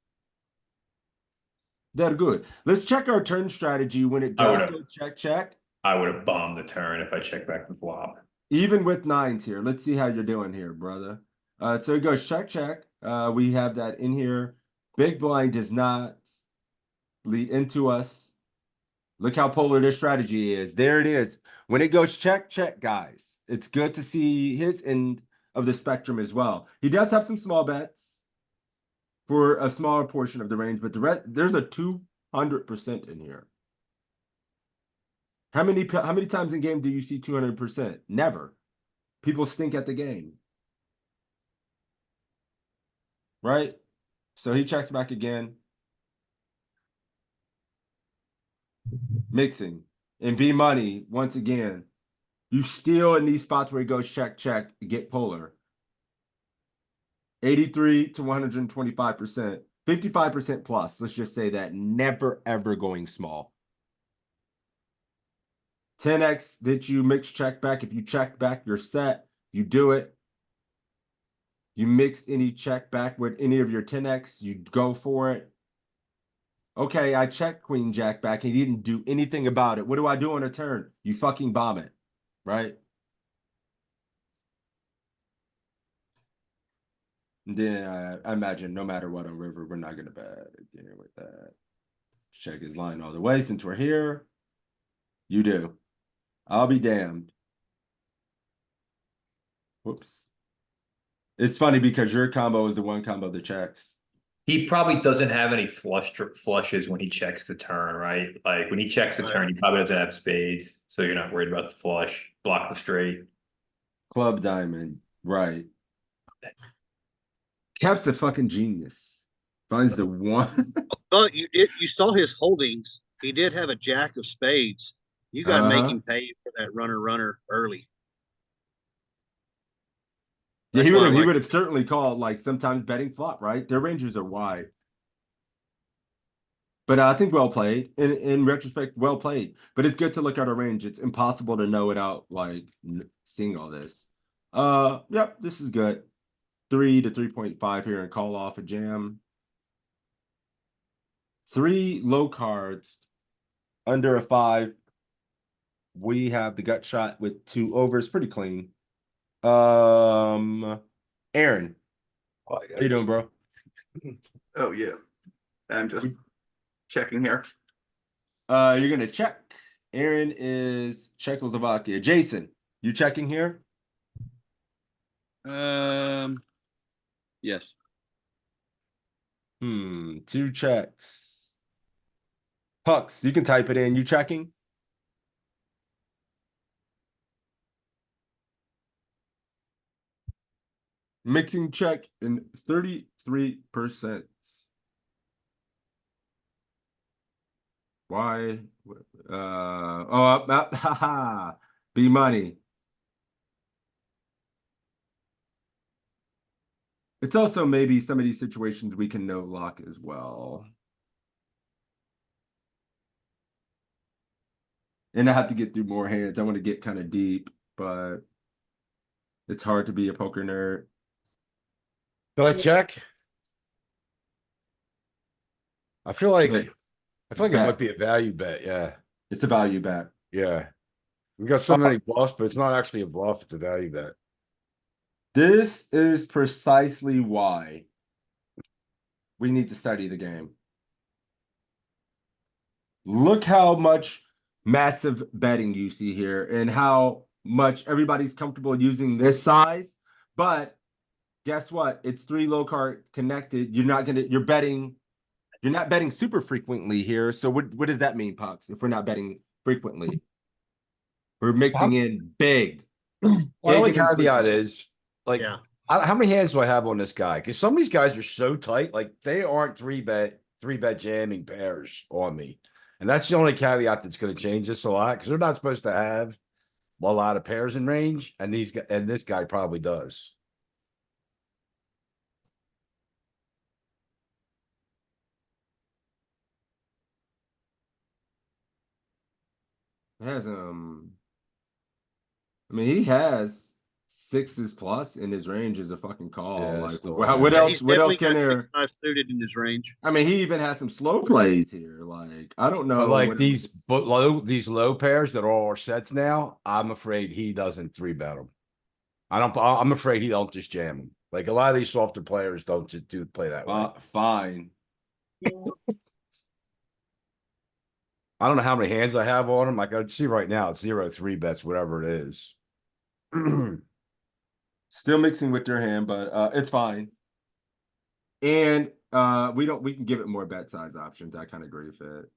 Speaker 1: They're good. Let's check our turn strategy when it
Speaker 6: I
Speaker 1: does
Speaker 6: would've-
Speaker 1: go check.
Speaker 6: I would have bombed the turn if I checked back the flop.
Speaker 1: Even with nines here. Let's see how you're doing here, brother. So it goes check. We have that in here. Big blind does not lead into us. Look how polar this strategy is. There it is. When it goes check, guys. It's good to see his end of the spectrum as well. He does have some small bets for a smaller portion of the range, but the rest, there's a 200% in here. How many times in game do you see 200%? Never. People stink at the game. Right? So he checks back again. Mixing. And B money, once again. You steal in these spots where he goes check, get polar. 83 to 125%. 55% plus. Let's just say that. Never, ever going small. 10x that you mix check back. If you check back, you're set. You do it. You mix any check back with any of your 10x, you go for it. Okay, I checked Queen Jack back. He didn't do anything about it. What do I do on a turn? You fucking bomb it, right? And then I imagine no matter what on river, we're not gonna bet again with that. Check his line all the way since we're here. You do. I'll be damned. Whoops. It's funny because your combo is the one combo that checks.
Speaker 6: He probably doesn't have any flushes when he checks the turn, right? Like when he checks the
Speaker 2: Right.
Speaker 6: turn, he probably doesn't have spades, so you're not worried about the flush. Block the straight.
Speaker 1: Club diamond, right. Cap's a fucking genius. Finds the one.
Speaker 2: But you saw his holdings. He did have a jack of spades. You got to make him pay for that runner early.
Speaker 1: Yeah,
Speaker 2: That's why I
Speaker 1: he
Speaker 2: like
Speaker 1: would have certainly called like sometimes betting flop, right? Their ranges are wide. But I think well played. In retrospect, well played. But it's good to look at our range. It's impossible to know without like seeing all this. Yep, this is good. 3 to 3.5 here and call off a jam. 3 low cards under a 5. We have the gut shot with 2 overs, pretty clean. Aaron,
Speaker 8: Oh,
Speaker 1: how you doing, bro?
Speaker 8: Oh yeah. I'm just checking here.
Speaker 1: You're gonna check. Aaron is Czechoslovakia. Jason, you checking here?
Speaker 9: Yes.
Speaker 1: 2 checks. Pucks, you can type it in. You checking? Mixing check in 33%. Why? Haha. B money. It's also maybe some of these situations we can no lock as well. And I have to get through more hands. I want to get kind of deep, but it's hard to be a poker nerd.
Speaker 4: Did I check? I feel like
Speaker 1: Bet.
Speaker 4: it might be a value bet. Yeah.
Speaker 1: It's a value bet.
Speaker 4: Yeah. We got so many bluffs, but it's not actually a bluff, it's a value bet.
Speaker 1: This is precisely why we need to study the game. Look how much massive betting you see here and how much everybody's comfortable using this size. But guess what? It's 3 low card connected. You're not betting super frequently here. So what does that mean, Pucks? If we're not betting frequently, we're mixing in big.
Speaker 4: My only
Speaker 1: Big and
Speaker 4: caveat
Speaker 1: infrequent.
Speaker 4: is like,
Speaker 2: Yeah.
Speaker 4: how many hands do I have on this guy? Because some of these guys are so tight, like they aren't three bet jamming pairs on me. And that's the only caveat that's going to change this a lot because they're not supposed to have a lot of pairs in range, and this guy probably does.
Speaker 1: Has I mean, he has 6s plus in his range as a fucking call.
Speaker 4: Yeah,
Speaker 1: Like,
Speaker 4: still
Speaker 1: what
Speaker 4: has.
Speaker 2: Yeah,
Speaker 1: else?
Speaker 2: he's
Speaker 1: What else
Speaker 2: definitely
Speaker 1: can
Speaker 2: got
Speaker 1: there?
Speaker 2: 6-5 suited in his range.
Speaker 1: I mean, he even has some slow plays here. Like, I don't know.
Speaker 4: But like
Speaker 1: what
Speaker 4: these
Speaker 1: else-
Speaker 4: these low pairs that are all our sets now, I'm afraid he doesn't 3-bet them. I'm afraid he don't just jam them. Like a lot of these softer players don't just play that way.
Speaker 1: Fine.
Speaker 4: I don't know how many hands I have on him. Like I can see right now, it's 0 3-bets, whatever it is.
Speaker 1: Still mixing with your hand, but it's fine. And we can give it more bet size options. I kind of agree with it.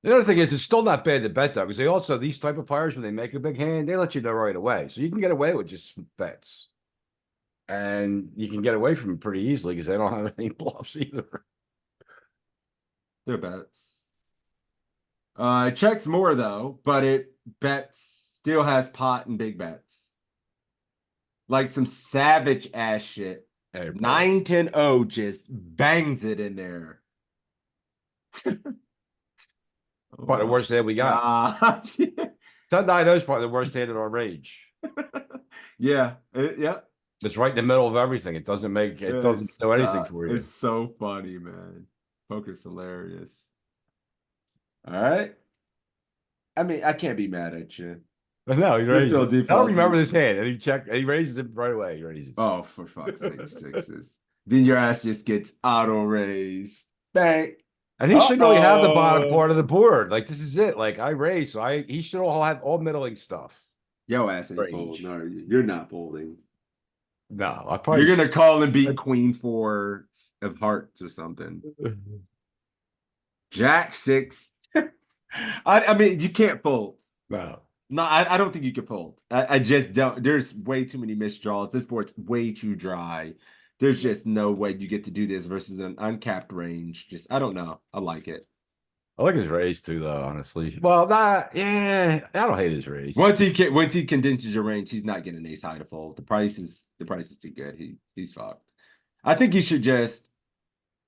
Speaker 4: The other thing is, it's still not bad to bet though, because they also these type of players when they make a big hand, they let you know right away, so you can get away with just bets, and you can get away from it pretty easily because they don't have any bluffs either.
Speaker 1: They're bets. It checks more though, but it bets still has pot and big bets. Like some savage ass shit.
Speaker 4: Hey,
Speaker 1: 9-10-0 just bangs it in there.
Speaker 4: Probably the worst hand we got.
Speaker 1: Nah.
Speaker 4: 10-9 is probably the worst hand in our range.
Speaker 1: Yeah. Yeah.
Speaker 4: It's right in the middle of everything. It doesn't do anything for you.
Speaker 1: It's so funny, man. Poker's hilarious. All right. I mean, I can't be mad at you.
Speaker 4: No, he
Speaker 1: This
Speaker 4: raises.
Speaker 1: will
Speaker 4: I don't
Speaker 1: default
Speaker 4: remember
Speaker 1: to-
Speaker 4: this hand, and he raises it right away. He raises.
Speaker 1: Oh, for fuck's sake, 6s. Then your ass just gets auto raised. Bang.
Speaker 4: And he should really have the bottom
Speaker 1: Uh-oh.
Speaker 4: part of the board. Like this is it. Like I raise, so he should all have all middling stuff.
Speaker 1: Yo ass ain't
Speaker 4: Range.
Speaker 1: folding, are you? You're not folding.
Speaker 4: No, I probably
Speaker 1: You're gonna call and beat Queen 4 of hearts or something. Jack 6. I mean, you can't fold.
Speaker 4: No.
Speaker 1: No, I don't think you can fold. I just don't. There's way too many missed draws. This board's way too dry. There's just no way you get to do this versus an uncapped range. Just, I don't know. I like it.
Speaker 4: I like his raise too, though. Honestly, well, yeah, I don't hate his raise.
Speaker 1: Once he condenses your range, he's not getting ace high to fold. The price is too good. He's fucked. I think you should just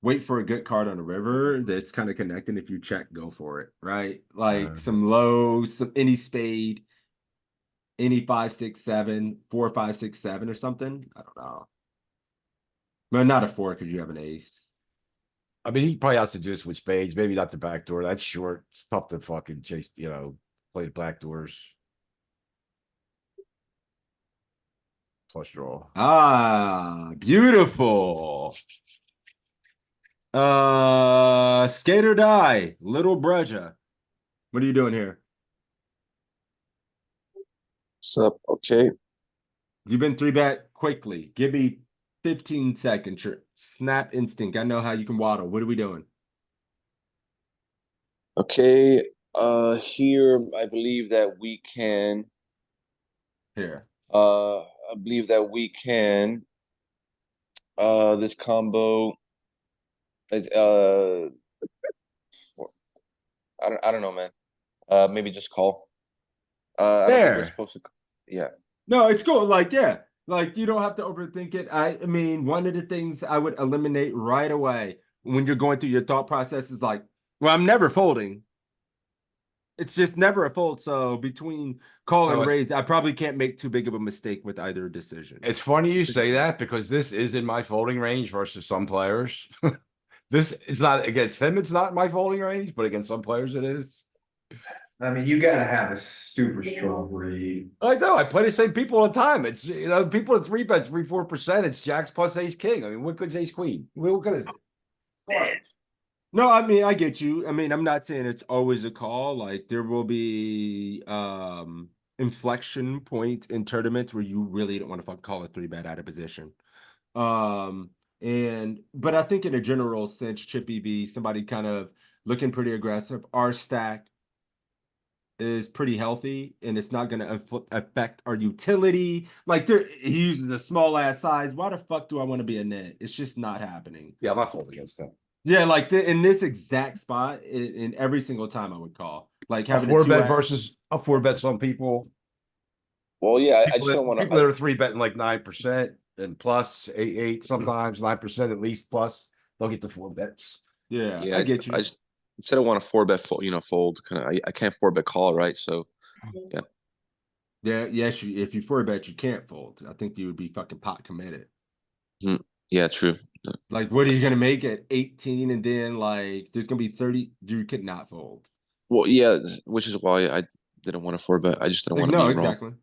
Speaker 1: wait for a good card on the river that's kind of connecting. If you check, go for it, right? Like some lows, any spade, any 5, 6, 7, 4, 5, 6, 7 or something. I don't know. But not a 4 because you have an ace.
Speaker 4: I mean, he probably has to do this with spades. Maybe not the back door. That's short. It's tough to fucking chase. Play the back doors. Flush draw.
Speaker 1: Ah, beautiful. Skate or die, little Breja. What are you doing here?
Speaker 9: Sup? Okay.
Speaker 1: You've been 3-bet quickly. Give me 15 seconds. Your snap instinct. I know how you can waddle. What are we doing?
Speaker 9: Okay. Here I believe that we can.
Speaker 1: Here.
Speaker 9: I believe that we can This combo. It's I don't know, man. Maybe just call. I don't think we're
Speaker 1: There.
Speaker 9: supposed to. Yeah.
Speaker 1: No, it's cool. Like, yeah, like you don't have to overthink it. I mean, one of the things I would eliminate right away when you're going through your thought process is like, well, I'm never folding. It's just never a fold. So between call
Speaker 4: So
Speaker 1: and
Speaker 4: it's-
Speaker 1: raise, I probably can't make too big of a mistake with either decision.
Speaker 4: It's funny you say that because this is in my folding range versus some players. This it's not against him, it's not my folding range, but against some players it is.
Speaker 10: I mean, you gotta have a super strong read.
Speaker 4: I know, I play the same people all the time. It's people at 3-bet 3-4%. It's jacks plus ace king. I mean, what good's ace queen? What good is it?
Speaker 1: No, I mean, I get you. I mean, I'm not saying it's always a call. Like there will be inflection points in tournaments where you really don't want to fucking call a 3-bet out of position. But I think in a general sense, Chippy V, somebody kind of looking pretty aggressive. Our stack is pretty healthy and it's not going to affect our utility. Like he uses a small ass size. Why the fuck do I want to be a net? It's just not happening.
Speaker 4: Yeah, I'm not folding against them.
Speaker 1: Yeah, like in this exact spot, in every single time I would call. Like
Speaker 4: A
Speaker 1: having a
Speaker 4: 4-bet
Speaker 1: 2x.
Speaker 4: versus a 4-bet some people.
Speaker 9: Well, yeah, I
Speaker 4: People
Speaker 9: just
Speaker 4: that,
Speaker 9: don't want
Speaker 4: people that
Speaker 9: to.
Speaker 4: are 3-betting like 9% and plus 8 sometimes 9% at least plus. They'll get the 4-bets.
Speaker 1: Yeah,
Speaker 9: Yeah,
Speaker 1: I get you.
Speaker 9: I just instead of want to 4-bet fold, fold kind of. I can't 4-bet call, right? So
Speaker 1: Yeah, yes, if you 4-bet, you can't fold. I think you would be fucking pot committed.
Speaker 9: yeah, true.
Speaker 1: Like, what are you gonna make at 18 and then like there's gonna be 30? You could not fold.
Speaker 9: Well, yeah, which is why I didn't want to 4-bet. I just didn't
Speaker 1: Like,
Speaker 9: want to
Speaker 1: no,
Speaker 9: be
Speaker 1: exactly.
Speaker 9: wrong.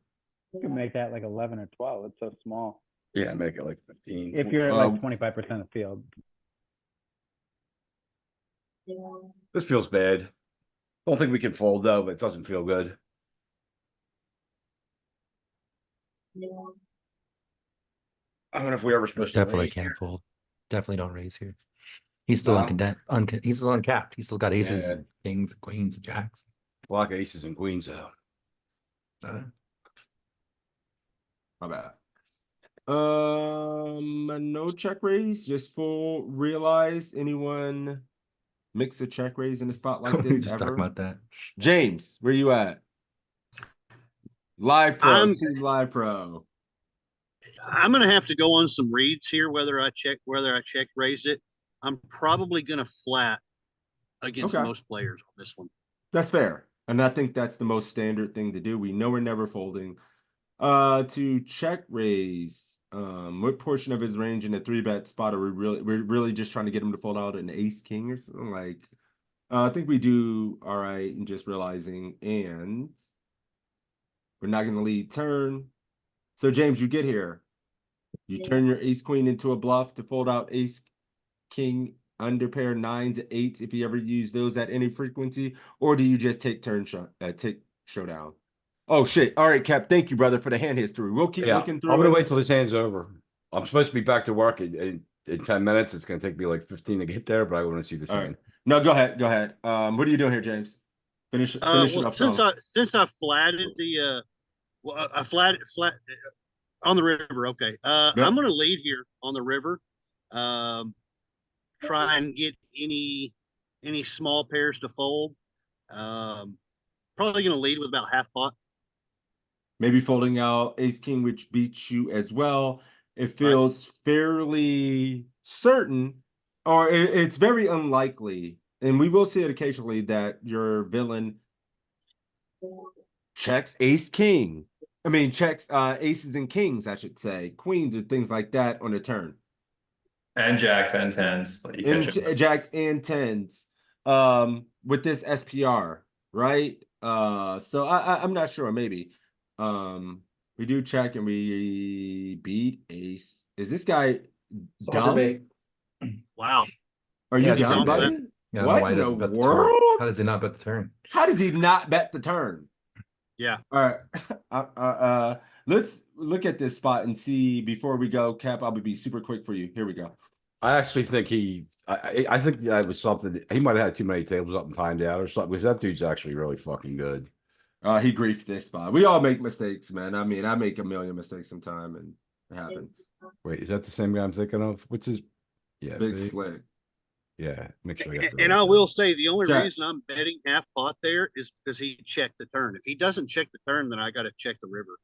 Speaker 11: You can make that like 11 or 12. It's so small.
Speaker 4: Yeah, make it like 15.
Speaker 11: If you're at like 25% of the field.
Speaker 4: This feels bad. Don't think we can fold though, but it doesn't feel good. I don't know if we ever supposed to
Speaker 3: Definitely
Speaker 4: raise
Speaker 3: can't
Speaker 4: here.
Speaker 3: fold. Definitely don't raise here. He's still
Speaker 4: No?
Speaker 3: he's still uncapped. He's still got aces,
Speaker 4: Yeah.
Speaker 3: kings, queens, and jacks.
Speaker 4: Block aces and queens though.
Speaker 1: My bad. No check raise, just full realize. Anyone mix a check raise in a spot like
Speaker 3: We
Speaker 1: this
Speaker 3: just
Speaker 1: ever?
Speaker 3: talk about that.
Speaker 1: James, where you at? Live Pro,
Speaker 2: I'm-
Speaker 1: Team Live Pro.
Speaker 2: I'm gonna have to go on some reads here, whether I check raise it. I'm probably gonna flat against
Speaker 1: Okay.
Speaker 2: most players on this one.
Speaker 1: That's fair. And I think that's the most standard thing to do. We know we're never folding. To check raise, what portion of his range in the 3-bet spot are we're really just trying to get him to fold out an ace king or something like I think we do all right and just realizing, and we're not gonna lead turn. So James, you get here. You turn your ace queen into a bluff to fold out ace king under pair 9s, 8s if you ever use those at any frequency, or do you just take take showdown? Oh shit! All right, Cap. Thank you, brother, for the hand history. We'll keep
Speaker 4: Yeah, I'm
Speaker 1: looking through
Speaker 4: gonna
Speaker 1: it.
Speaker 4: wait till this hand's over. I'm supposed to be back to work in 10 minutes. It's gonna take me like 15 to get there, but I want to see this
Speaker 1: All
Speaker 4: hand.
Speaker 1: right. No, go ahead. Go ahead. What are you doing here, James? Finish it
Speaker 2: Well,
Speaker 1: off.
Speaker 2: since I flatted the I flat on the river. Okay.
Speaker 1: Yep.
Speaker 2: I'm gonna lead here on the river. Try and get any small pairs to fold. Probably gonna lead with about half pot.
Speaker 1: Maybe folding out ace king, which beats you as well. It feels fairly certain, or it's very unlikely, and we will see it occasionally that your villain checks ace king. I mean, checks aces and kings, I should say, queens or things like that on a turn.
Speaker 6: And jacks and tens. Let you catch him.
Speaker 1: Jacks and tens. With this SPR, right? So I'm not sure. Maybe. We do check and we beat ace. Is this guy dumb?
Speaker 2: Wow.
Speaker 1: Are you
Speaker 4: Yeah,
Speaker 1: dumb,
Speaker 2: dumb,
Speaker 1: buddy?
Speaker 2: man.
Speaker 3: Yeah, I don't know
Speaker 1: What
Speaker 3: why he
Speaker 1: in the
Speaker 3: doesn't bet the
Speaker 1: world?
Speaker 3: turn. How does he not bet the turn?
Speaker 1: How does he not bet the turn?
Speaker 2: Yeah.
Speaker 1: All right. Let's look at this spot and see before we go. Cap, I'll be super quick for you. Here we go.
Speaker 4: I actually think I think that was something. He might have had too many tables up and timed out or something. Because that dude's actually really fucking good.
Speaker 1: He griefed this spot. We all make mistakes, man. I mean, I make a million mistakes sometime, and It happens.
Speaker 4: Wait, is that the same guy I'm thinking of? What's his? Yeah,
Speaker 1: Big slick.
Speaker 4: Yeah, make sure I got the
Speaker 2: And
Speaker 4: right
Speaker 2: I
Speaker 4: guy.
Speaker 2: will say the only
Speaker 1: Jack.
Speaker 2: reason I'm betting half pot there is because he checked the turn. If he doesn't check the turn, then I got to check the river.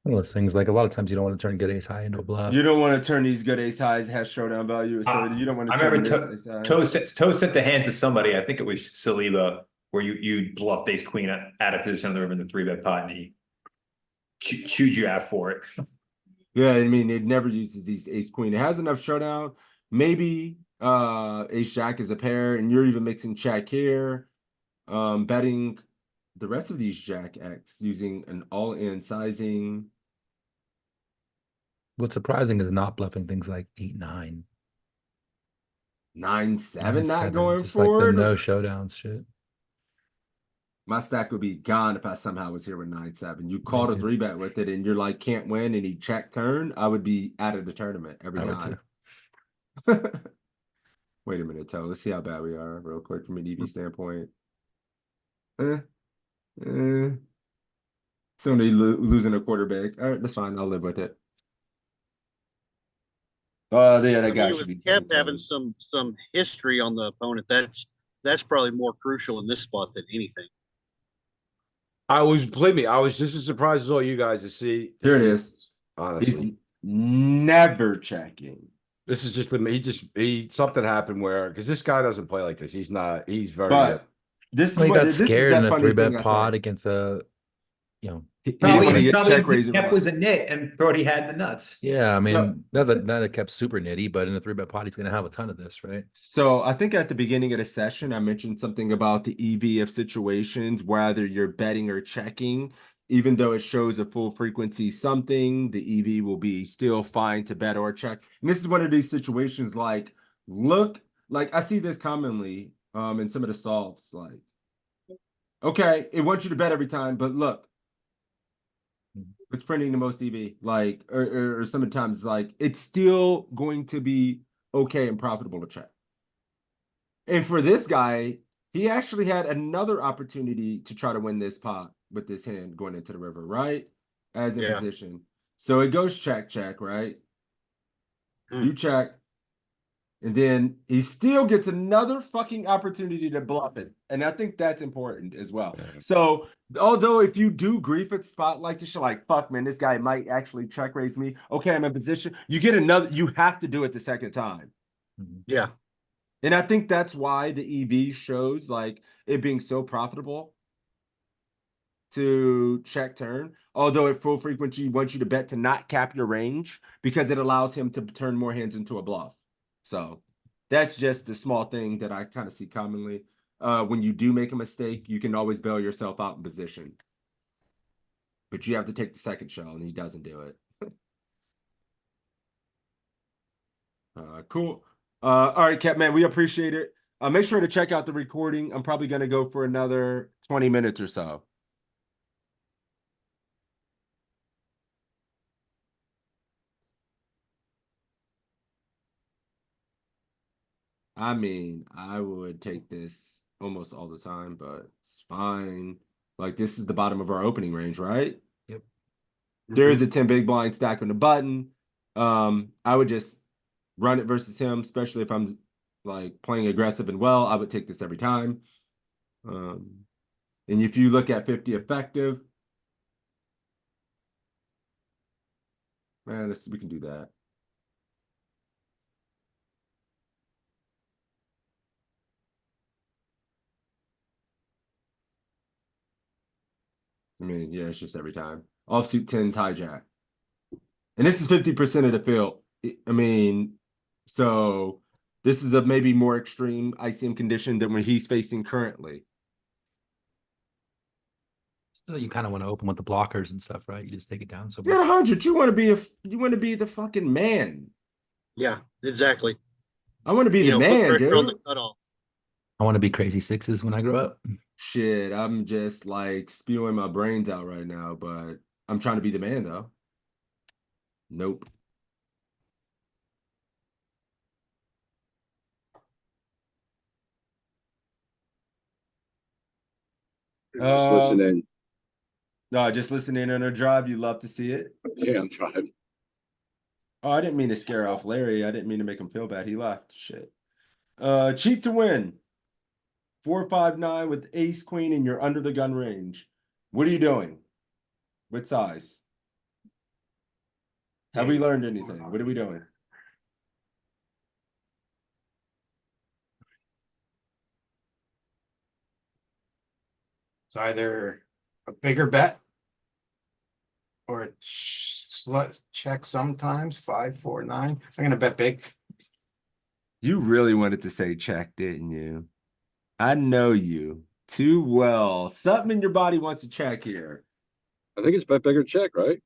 Speaker 3: One of those things, like a lot of times you don't want to turn good ace high into a bluff.
Speaker 1: You don't want to turn these good ace highs, has showdown value. So you don't want to
Speaker 6: I
Speaker 1: turn
Speaker 6: remember
Speaker 1: this ace high.
Speaker 6: Toe sent the hand to somebody. I think it was Saliba, where you bluffed ace queen out of position on the river in the 3-bet pot, and he chewed you out for it.
Speaker 1: Yeah, I mean, it never uses these ace queen. It has enough showdown. Maybe ace jack is a pair, and you're even mixing check here. Betting the rest of these jack X using an all-in sizing.
Speaker 3: What's surprising is not bluffing things like 8-9,
Speaker 1: 9-7 not
Speaker 3: 9-7,
Speaker 1: going
Speaker 3: just like the
Speaker 1: forward.
Speaker 3: no showdowns shit.
Speaker 1: My stack would be gone if I somehow was here with 9-7. You called a
Speaker 3: too.
Speaker 1: 3-bet with it and you're like, can't win, and he check turn, I would be out of the tournament every
Speaker 3: I would
Speaker 1: time.
Speaker 3: too.
Speaker 1: Wait a minute, Toe. Let's see how bad we are real quick from an EV standpoint. Somebody losing a quarterback. All right, that's fine. I'll live with it. Yeah, that guy
Speaker 2: I mean,
Speaker 1: should
Speaker 2: with
Speaker 1: be
Speaker 2: Kev having
Speaker 1: done.
Speaker 2: some history on the opponent, that's probably more crucial in this spot than anything.
Speaker 4: Believe me, I was just as surprised as all you guys to see.
Speaker 1: Here it is.
Speaker 4: Honestly,
Speaker 1: He's never checking.
Speaker 4: this is just something happened where because this guy doesn't play like this. He's very.
Speaker 1: But this is
Speaker 3: Well, he
Speaker 1: what
Speaker 3: got
Speaker 1: this is
Speaker 3: scared in
Speaker 1: that
Speaker 3: a
Speaker 1: funny thing
Speaker 3: 3-bet
Speaker 1: I
Speaker 3: pot
Speaker 1: say.
Speaker 3: against a, you know.
Speaker 1: He didn't want to get check raised.
Speaker 6: Kept was a nit and thought he had the nuts.
Speaker 3: Yeah, I
Speaker 1: No.
Speaker 3: mean, that it kept super nitty, but in a 3-bet pot, he's going to have a ton of this, right?
Speaker 1: So I think at the beginning of the session, I mentioned something about the EV of situations, whether you're betting or checking, even though it shows a full frequency something, the EV will be still fine to bet or check. And this is one of these situations like, look, like I see this commonly in some of the solves, like, okay, it wants you to bet every time, but look, it's printing the most EV, like, or sometimes like it's still going to be okay and profitable to check. And for this guy, he actually had another opportunity to try to win this pot with this hand going into the river, right? As in
Speaker 2: Yeah.
Speaker 1: position. So it goes check, check, right? You check. And then he still gets another fucking opportunity to bluff it. And I think that's important as well. So although if you do grief at spot like this, you're like, fuck, man, this guy might actually check raise me. Okay, I'm in position. You get another, you have to do it the second time.
Speaker 2: Yeah.
Speaker 1: And I think that's why the EV shows like it being so profitable to check turn. Although at full frequency wants you to bet to not cap your range because it allows him to turn more hands into a bluff. So that's just the small thing that I kind of see commonly. When you do make a mistake, you can always bail yourself out in position. But you have to take the second shell, and he doesn't do it. Cool. All right, Catman, we appreciate it. Make sure to check out the recording. I'm probably going to go for another 20 minutes or so. I mean, I would take this almost all the time, but it's fine. Like, this is the bottom of our opening range, right?
Speaker 3: Yep.
Speaker 1: There is a 10 big blind stack on the button. I would just run it versus him, especially if I'm like playing aggressive and well. I would take this every time. And if you look at 50 effective, man, we can do that. I mean, yeah, it's just every time. Offsuit 10s hijack. And this is 50% of the field. I mean, so this is a maybe more extreme ICM condition than when he's facing currently.
Speaker 3: Still, you kind of want to open with the blockers and stuff, right? You just take it down so much.
Speaker 1: You're at 100. You want to be the fucking man.
Speaker 2: Yeah, exactly.
Speaker 1: I want to be the
Speaker 2: Put
Speaker 1: man,
Speaker 2: pressure on the
Speaker 1: dude.
Speaker 2: cutoff.
Speaker 3: I want to be crazy sixes when I grow up.
Speaker 1: Shit, I'm just like spewing my brains out right now, but I'm trying to be the man though. Nope.
Speaker 2: Just listening.
Speaker 1: No, just listening on a drive. You love to see it.
Speaker 2: Yeah, I'm driving.
Speaker 1: Oh, I didn't mean to scare off Larry. I didn't mean to make him feel bad. He left. Shit. Cheat to win. 4-5-9 with ace queen and you're under the gun range. What are you doing? What size? Have we learned anything? What are we doing?
Speaker 5: It's either a bigger bet or a check sometimes, 5-4-9. I'm gonna bet big.
Speaker 1: You really wanted to say check, didn't you? I know you too well. Something in your body wants to check here.
Speaker 12: I think it's bet bigger check, right?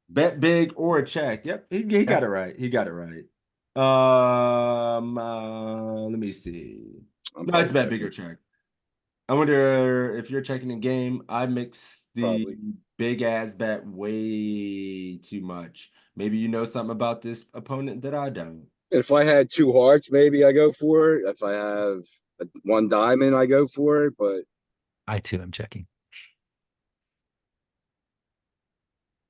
Speaker 1: Bet big or a check. Yep, he got it right. He got it right. Let me see. No, it's bet bigger check. I wonder if you're checking in game. I mix the big ass bet way too much. Maybe you know something about this opponent that I don't.
Speaker 12: If I had two hearts, maybe I go for it. If I have one diamond, I go for it. But
Speaker 3: I too am checking.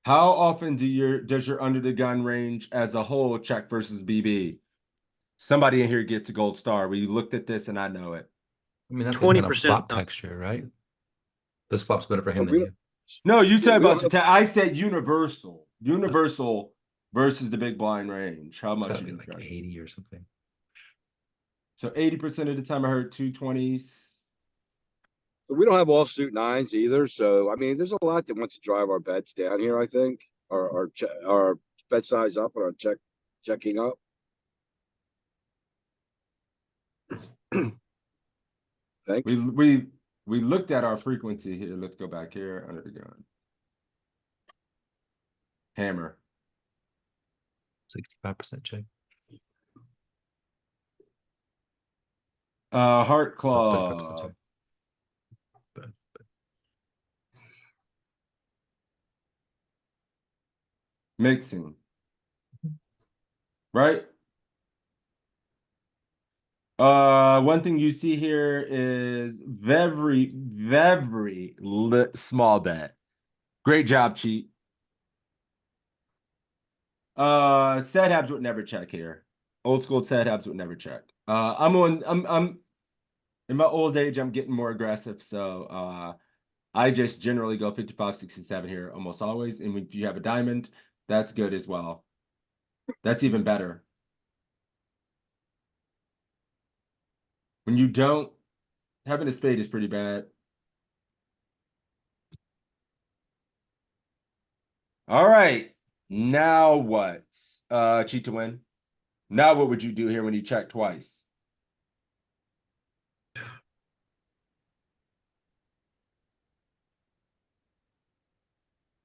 Speaker 1: How often does your under the gun range as a whole check versus BB? Somebody in here gets a gold star. We looked at this and I know it.
Speaker 3: I mean, that's a kind of
Speaker 2: 20%
Speaker 3: flop texture, right? This flop's better for him than you.
Speaker 1: No, you said
Speaker 12: we
Speaker 1: about
Speaker 12: don't
Speaker 1: the I said universal. Universal versus the big blind range. How
Speaker 3: It's
Speaker 1: much
Speaker 3: gotta
Speaker 1: you
Speaker 3: be
Speaker 1: think
Speaker 3: like
Speaker 1: right?
Speaker 3: 80 or something.
Speaker 1: So 80% of the time I heard 220s.
Speaker 12: we don't have offsuit nines either. So I mean, there's a lot that wants to drive our bets down here. I think our bet size up and our checking up. Think
Speaker 1: We looked at our frequency here. Let's go back here under the gun. Hammer.
Speaker 3: 65% check.
Speaker 1: Heart
Speaker 3: 35%
Speaker 1: claw.
Speaker 3: check.
Speaker 1: Mixing. Right? One thing you see here is very, very small bet. Great job, cheat. Set habs would never check here. Old school set habs would never check. I'm in my old age, I'm getting more aggressive, so I just generally go 55, 67 here almost always. And if you have a diamond, that's good as well. That's even better. When you don't, having a spade is pretty bad. All right. Now what? Cheat to win. Now what would you do here when you check twice?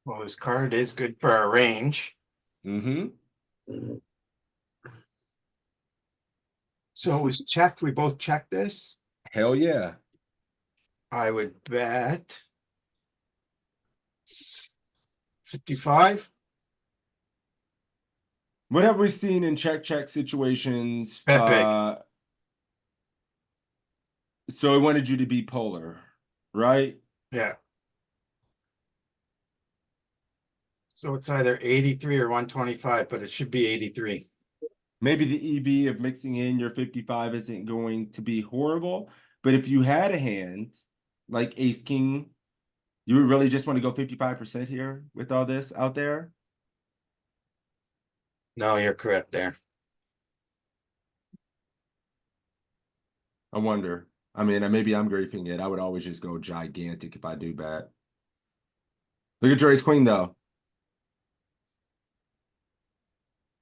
Speaker 5: Well, this card is good for our range.
Speaker 1: Mm-hmm.
Speaker 5: So it was checked. We both checked this.
Speaker 1: Hell yeah.
Speaker 5: I would bet 55.
Speaker 1: What have we seen in check situations?
Speaker 5: Bet big.
Speaker 1: So I wanted you to be polar, right?
Speaker 5: Yeah. So it's either 83 or 125, but it should be 83.
Speaker 1: Maybe the EB of mixing in your 55 isn't going to be horrible, but if you had a hand like ace king, you would really just want to go 55% here with all this out there?
Speaker 5: No, you're correct there.
Speaker 1: I wonder. I mean, maybe I'm griefing it. I would always just go gigantic if I do bet. Look at your ace queen though.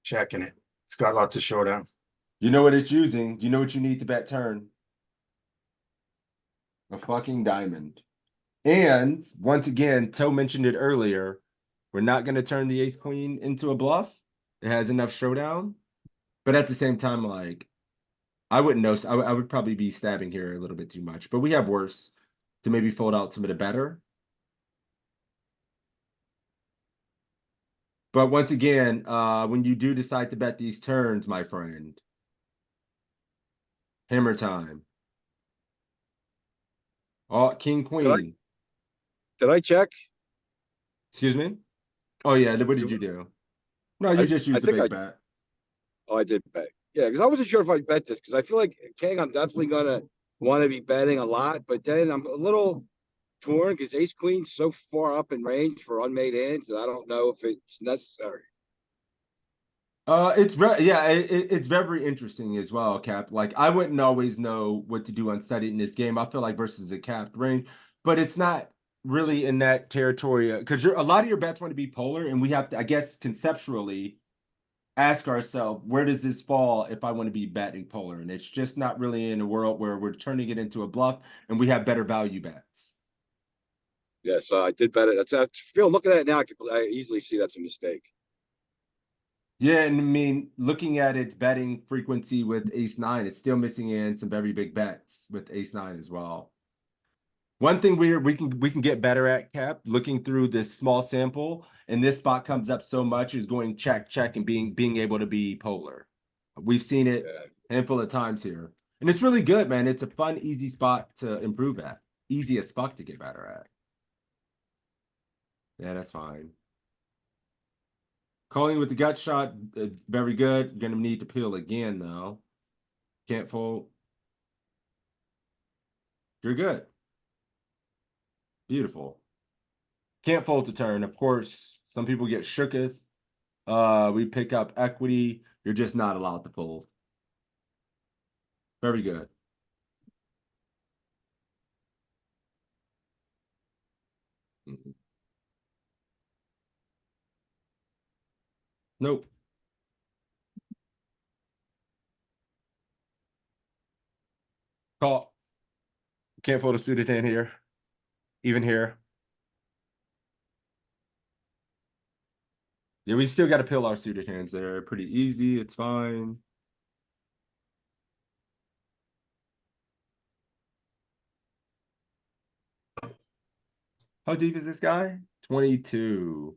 Speaker 5: Checking it. It's got lots of showdown.
Speaker 1: You know what it's using. You know what you need to bet turn. A fucking diamond. And once again, Toe mentioned it earlier. We're not going to turn the ace queen into a bluff. It has enough showdown. But at the same time, like, I wouldn't know. I would probably be stabbing here a little bit too much. But we have worse to maybe fold out some of the better. But once again, when you do decide to bet these turns, my friend, hammer time. Oh, king, queen.
Speaker 12: Did I check?
Speaker 1: Excuse me? Oh, yeah. What did you do? No, you just used the big bet.
Speaker 12: Oh, I did bet. Yeah, because I wasn't sure if I bet this because I feel like King, I'm definitely gonna want to be betting a lot, but then I'm a little torn because Ace Queen's so far up in range for unmade hands that I don't know if it's necessary.
Speaker 1: It's very interesting as well, Cap. Like I wouldn't always know what to do unstudied in this game. I feel like versus a capped range, but it's not really in that territory because a lot of your bets want to be polar, and we have to, I guess, conceptually ask ourselves, where does this fall if I want to be betting polar? And it's just not really in a world where we're turning it into a bluff and we have better value bets.
Speaker 12: Yeah, so I did bet it. I feel looking at it now, I easily see that's a mistake.
Speaker 1: Yeah, and I mean, looking at its betting frequency with ace nine, it's still missing in some very big bets with ace nine as well. One thing we can get better at, Cap, looking through this small sample, and this spot comes up so much, is going check check and being able to be polar. We've seen it a handful of times here, and it's really good, man. It's a fun, easy spot to improve at. Easiest fuck to get better at. Yeah, that's fine. Calling with the gut shot, very good. You're gonna need to peel again though. Can't fold. You're good. Beautiful. Can't fold to turn. Of course, some people get shooketh. We pick up equity. You're just not allowed to fold. Very good. Nope. Call. Can't fold a suited hand here. Even here. Yeah, we still got to peel our suited hands there. Pretty easy. It's fine. How deep is this guy? 22.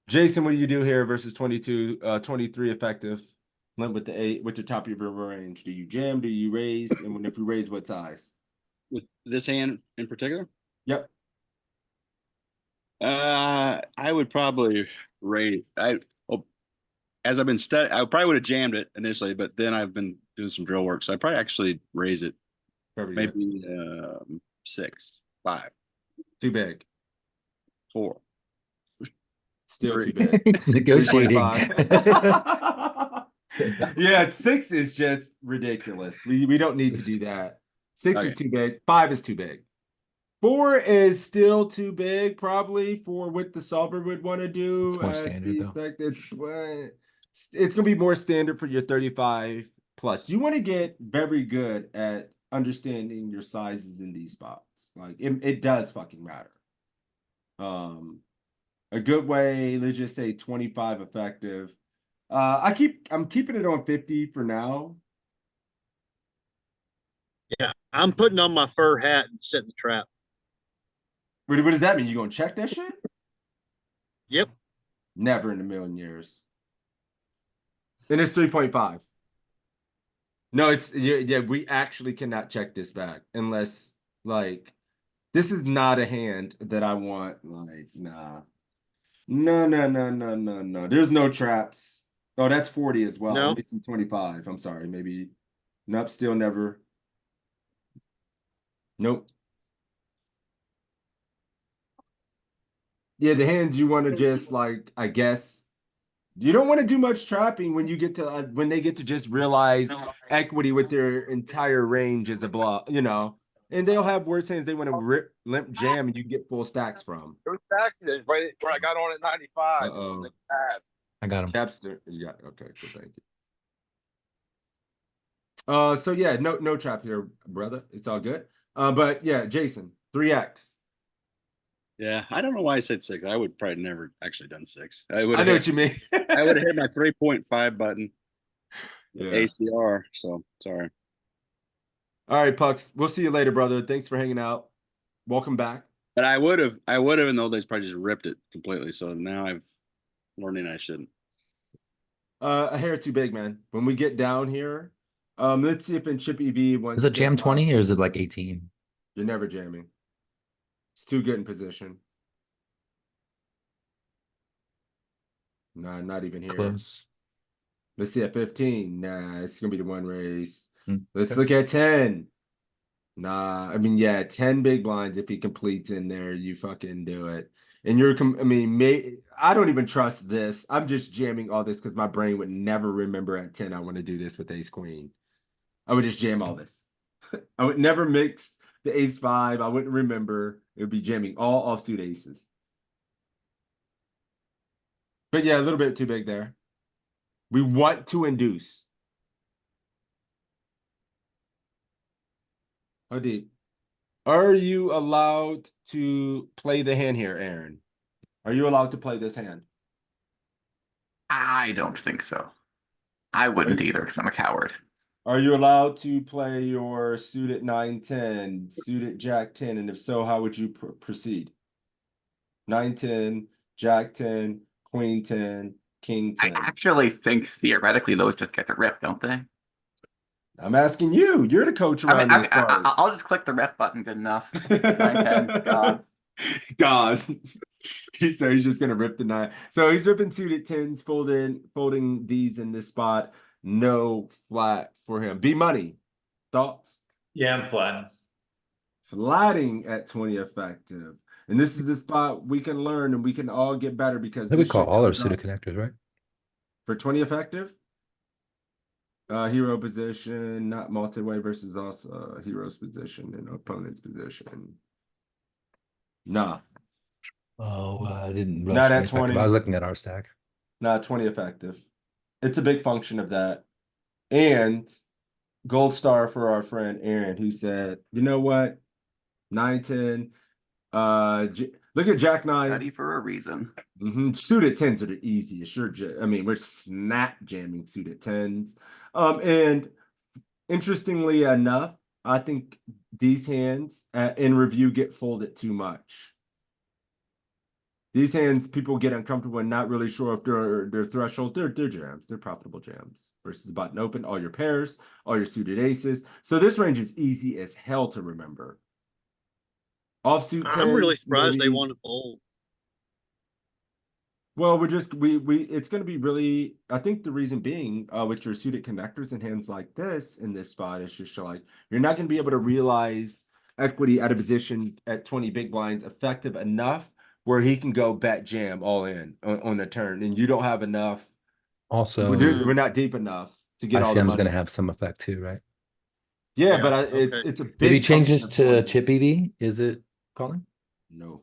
Speaker 1: Jason, what do you do here versus 22, 23 effective? Limp with the 8, with the top of your range. Do you jam? Do you raise? And if you raise, what size?
Speaker 13: With this hand in particular?
Speaker 1: Yep.
Speaker 13: I would probably rate. As I've been studying, I probably would have jammed it initially, but then I've been doing some drill work, so I probably actually raise it. Maybe 6, 5.
Speaker 1: Too big.
Speaker 13: 4.
Speaker 1: Still
Speaker 13: 3.
Speaker 1: too big.
Speaker 3: It's negotiating.
Speaker 1: 3.5. Yeah, 6 is just ridiculous. We don't need to do that. 6 is too big. 5 is too big. 4 is still too big, probably for what the solver would want to do.
Speaker 3: It's more standard though.
Speaker 1: It's gonna be more standard for your 35 plus. You want to get very good at understanding your sizes in these spots. Like it does fucking matter. A good way, let's just say 25 effective. I'm keeping it on 50 for now.
Speaker 2: Yeah, I'm putting on my fur hat and setting the trap.
Speaker 1: What does that mean? You gonna check that shit?
Speaker 2: Yep.
Speaker 1: Never in a million years. And it's 3.5. No, it's yeah, we actually cannot check this back unless like this is not a hand that I want. Like, nah. No. There's no traps. Oh, that's 40 as well.
Speaker 2: No.
Speaker 1: I'm missing 25. I'm sorry. Maybe. Nope, still never. Nope. Yeah, the hands you want to just like, I guess, you don't want to do much trapping when you get to when they get to just realize equity with their entire range is a bluff, you know. And they'll have worse hands they want to rip limp jam and you get full stacks from.
Speaker 14: It was accident right where I got on at 95.
Speaker 1: Uh-oh.
Speaker 3: I got him.
Speaker 1: Capster, yeah, okay, good, thank you. So yeah, no trap here, brother. It's all good. But yeah, Jason, 3x.
Speaker 13: Yeah, I don't know why I said 6. I would probably never actually done 6. I
Speaker 1: know what you mean.
Speaker 13: I would have hit my 3.5 button.
Speaker 1: Yeah.
Speaker 13: ACR. So sorry.
Speaker 1: All right, Pucks. We'll see you later, brother. Thanks for hanging out. Welcome back.
Speaker 13: But I would have in the old days probably just ripped it completely. So now I've learning I shouldn't.
Speaker 1: A hair too big, man. When we get down here, let's see if in Chip EV wants.
Speaker 3: Is it jam 20 or is it like 18?
Speaker 1: You're never jamming. It's too good in position. Nah, not even here.
Speaker 3: Close.
Speaker 1: Let's see at 15. Nah, it's gonna be the one raise. Let's
Speaker 3: Okay.
Speaker 1: look at 10. Nah, I mean, yeah, 10 big blinds. If he completes in there, you fucking do it. And I mean, I don't even trust this. I'm just jamming all this because my brain would never remember at 10. I want to do this with ace queen. I would just jam all this. I would never mix the ace five. I wouldn't remember. It would be jamming all offsuit aces. But yeah, a little bit too big there. We want to induce. How deep? Are you allowed to play the hand here, Aaron? Are you allowed to play this hand?
Speaker 15: I don't think so. I wouldn't either because I'm a coward.
Speaker 1: Are you allowed to play your suited 9-10, suited Jack-10? And if so, how would you proceed? 9-10, Jack-10, Queen-10, King-10.
Speaker 15: I actually think theoretically those just get the rip, don't they?
Speaker 1: I'm asking you. You're the coach around these parts.
Speaker 15: I'll just click the rep button. Good enough. 9-10. God.
Speaker 1: God. So he's just gonna rip the 9. So he's ripping suited 10s, folding these in this spot. No flat for him. B money. Thoughts?
Speaker 10: Yeah, I'm flatting.
Speaker 1: Flatting at 20 effective. And this is the spot we can learn and we can all get better because
Speaker 3: I think we
Speaker 1: this
Speaker 3: call
Speaker 1: shit
Speaker 3: all our
Speaker 1: comes
Speaker 3: suited
Speaker 1: up.
Speaker 3: connectors, right?
Speaker 1: For 20 effective. Hero position, not multi-way versus also hero's position and opponent's position. Nah.
Speaker 3: Oh, I didn't realize
Speaker 1: Not
Speaker 3: 20
Speaker 1: at
Speaker 3: effective.
Speaker 1: 20.
Speaker 3: I was looking at our stack.
Speaker 1: Not 20 effective. It's a big function of that. And gold star for our friend Aaron, who said, you know what? 9-10. Look at Jack 9.
Speaker 15: Study for a reason.
Speaker 1: Suited 10s are the easiest. I mean, we're snap jamming suited 10s. And interestingly enough, I think these hands in review get folded too much. These hands, people get uncomfortable and not really sure if they're threshold. They're jams. They're profitable jams. Versus the button open, all your pairs, all your suited aces. So this range is easy as hell to remember. Offsuit 10s.
Speaker 2: I'm really surprised they
Speaker 1: maybe,
Speaker 2: want to fold.
Speaker 1: Well, it's going to be really, I think the reason being with your suited connectors and hands like this in this spot is just like, you're not going to be able to realize equity out of position at 20 big blinds effective enough where he can go bet jam all in on the turn. And you don't have enough.
Speaker 3: Also,
Speaker 1: We're not deep enough to get all the
Speaker 3: ICM is
Speaker 1: money.
Speaker 3: going to have some effect too, right?
Speaker 1: Yeah, but it's a big.
Speaker 3: If he changes
Speaker 1: function of
Speaker 3: to
Speaker 1: 20.
Speaker 3: chip EV, is it calling?
Speaker 1: No.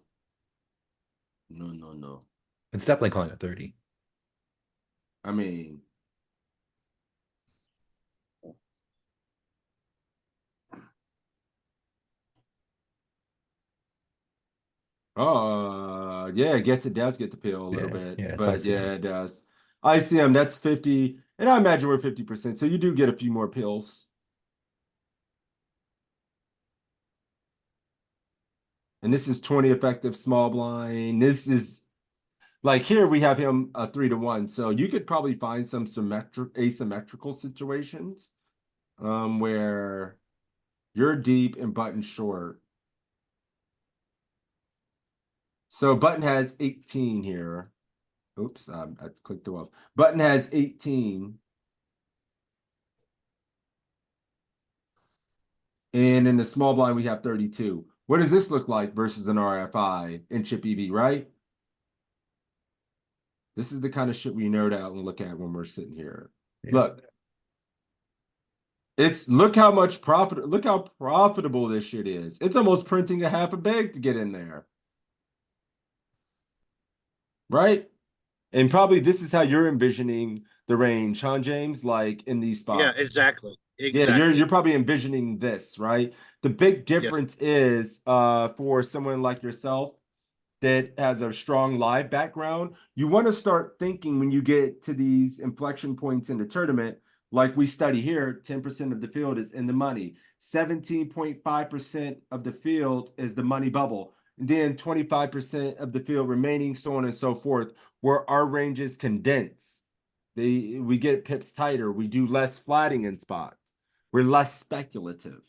Speaker 1: No.
Speaker 3: It's definitely calling at 30.
Speaker 1: I mean, yeah, I guess it does get to peel a little bit,
Speaker 3: yeah, it's
Speaker 1: but
Speaker 3: ICM.
Speaker 1: yeah, it does. ICM, that's 50, and I imagine we're 50%, so you do get a few more pills. And this is 20 effective small blind. This is like here we have him a 3-1, so you could probably find some asymmetrical situations where you're deep and button short. So button has 18 here. Oops, I clicked the off. Button has 18. And in the small blind, we have 32. What does this look like versus an RFI in chip EV, right? This is the kind of shit we nerd out and look at when we're sitting here. Yeah. Look. Look how profitable this shit is. It's almost printing a half a bag to get in there. Right? And probably this is how you're envisioning the range, huh, James? Like in these spots.
Speaker 2: Yeah, exactly.
Speaker 1: Yeah, you're probably envisioning this, right? The big difference is for someone like yourself that has a strong live background, you want to start thinking when you get to these inflection points in the tournament, like we study here, 10% of the field is in the money. 17.5% of the field is the money bubble. And then 25% of the field remaining, so on and so forth, where our ranges condense. We get pips tighter. We do less flatting in spots. We're less speculative.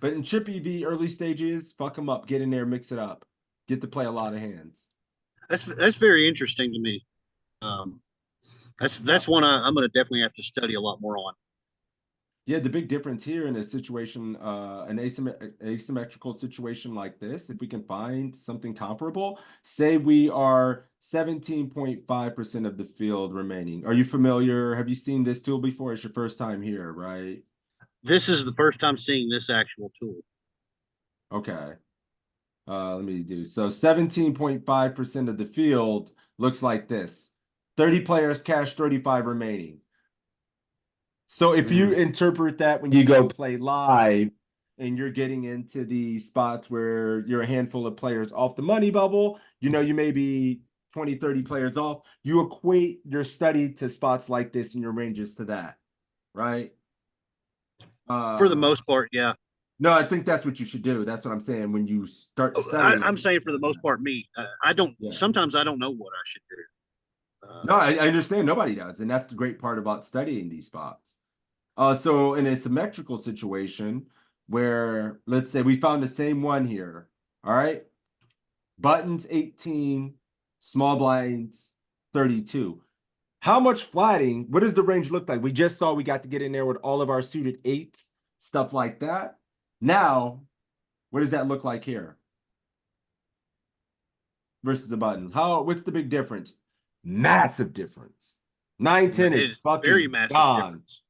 Speaker 1: But in chip EV early stages, fuck them up. Get in there, mix it up. Get to play a lot of hands.
Speaker 2: That's very interesting to me. That's one I'm going to definitely have to study a lot more on.
Speaker 1: Yeah, the big difference here in a situation, an asymmetrical situation like this, if we can find something comparable, say we are 17.5% of the field remaining. Are you familiar? Have you seen this tool before? It's your first time here, right?
Speaker 2: This is the first time seeing this actual tool.
Speaker 1: Okay. Let me do so 17.5% of the field looks like this. 30 players, cash 35 remaining. So if you interpret that when you go play live and you're getting into the spots where you're a handful of players off the money bubble, you know, you may be 20, 30 players off, you equate your study to spots like this and your ranges to that, right?
Speaker 2: For the most part, yeah.
Speaker 1: No, I think that's what you should do. That's what I'm saying. When you start studying,
Speaker 2: I'm saying for the most part, me. I don't.
Speaker 1: Yeah.
Speaker 2: Sometimes I don't know what I should do.
Speaker 1: No, I understand. Nobody does, and that's the great part about studying these spots. So in a symmetrical situation where, let's say we found the same one here, all right? Buttons 18, small blinds 32. How much flatting? What does the range look like? We just saw we got to get in there with all of our suited eights, stuff like that. Now, what does that look like here? Versus the button. What's the big difference? Massive difference. 9-10 is
Speaker 2: It's
Speaker 1: fucking
Speaker 2: very massive
Speaker 1: gone.
Speaker 2: difference.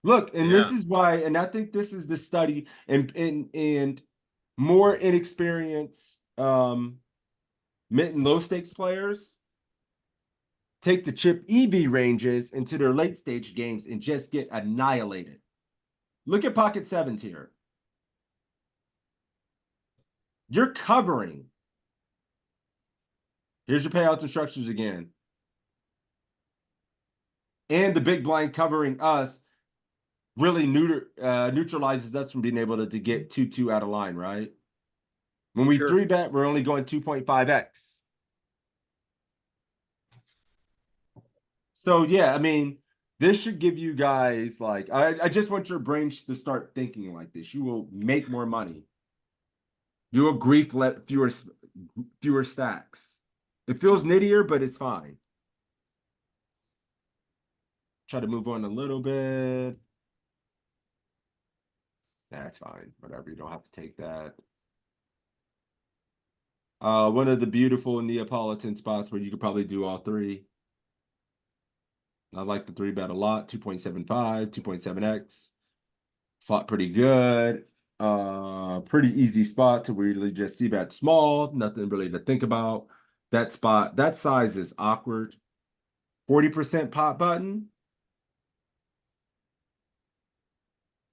Speaker 1: Look, and
Speaker 2: Yeah.
Speaker 1: this is why, and I think this is the study, and more inexperienced mid and low stakes players take the chip EV ranges into their late stage games and just get annihilated. Look at pocket sevens here. You're covering. Here's your payouts instructions again. And the big blind covering us really neutralizes us from being able to get 2-2 out of line, right? When we 3-bet, we're only going 2.5x. So yeah, I mean, this should give you guys like, I just want your brains to start thinking like this. You will make more money. You will grief let fewer stacks. It feels nittier, but it's fine. Try to move on a little bit. That's fine. Whatever. You don't have to take that. One of the beautiful Neapolitan spots where you could probably do all three. I like the 3-bet a lot. 2.75, 2.7x. Fought pretty good. Pretty easy spot to really just see bet small. Nothing really to think about. That spot, that size is awkward. 40% pot button.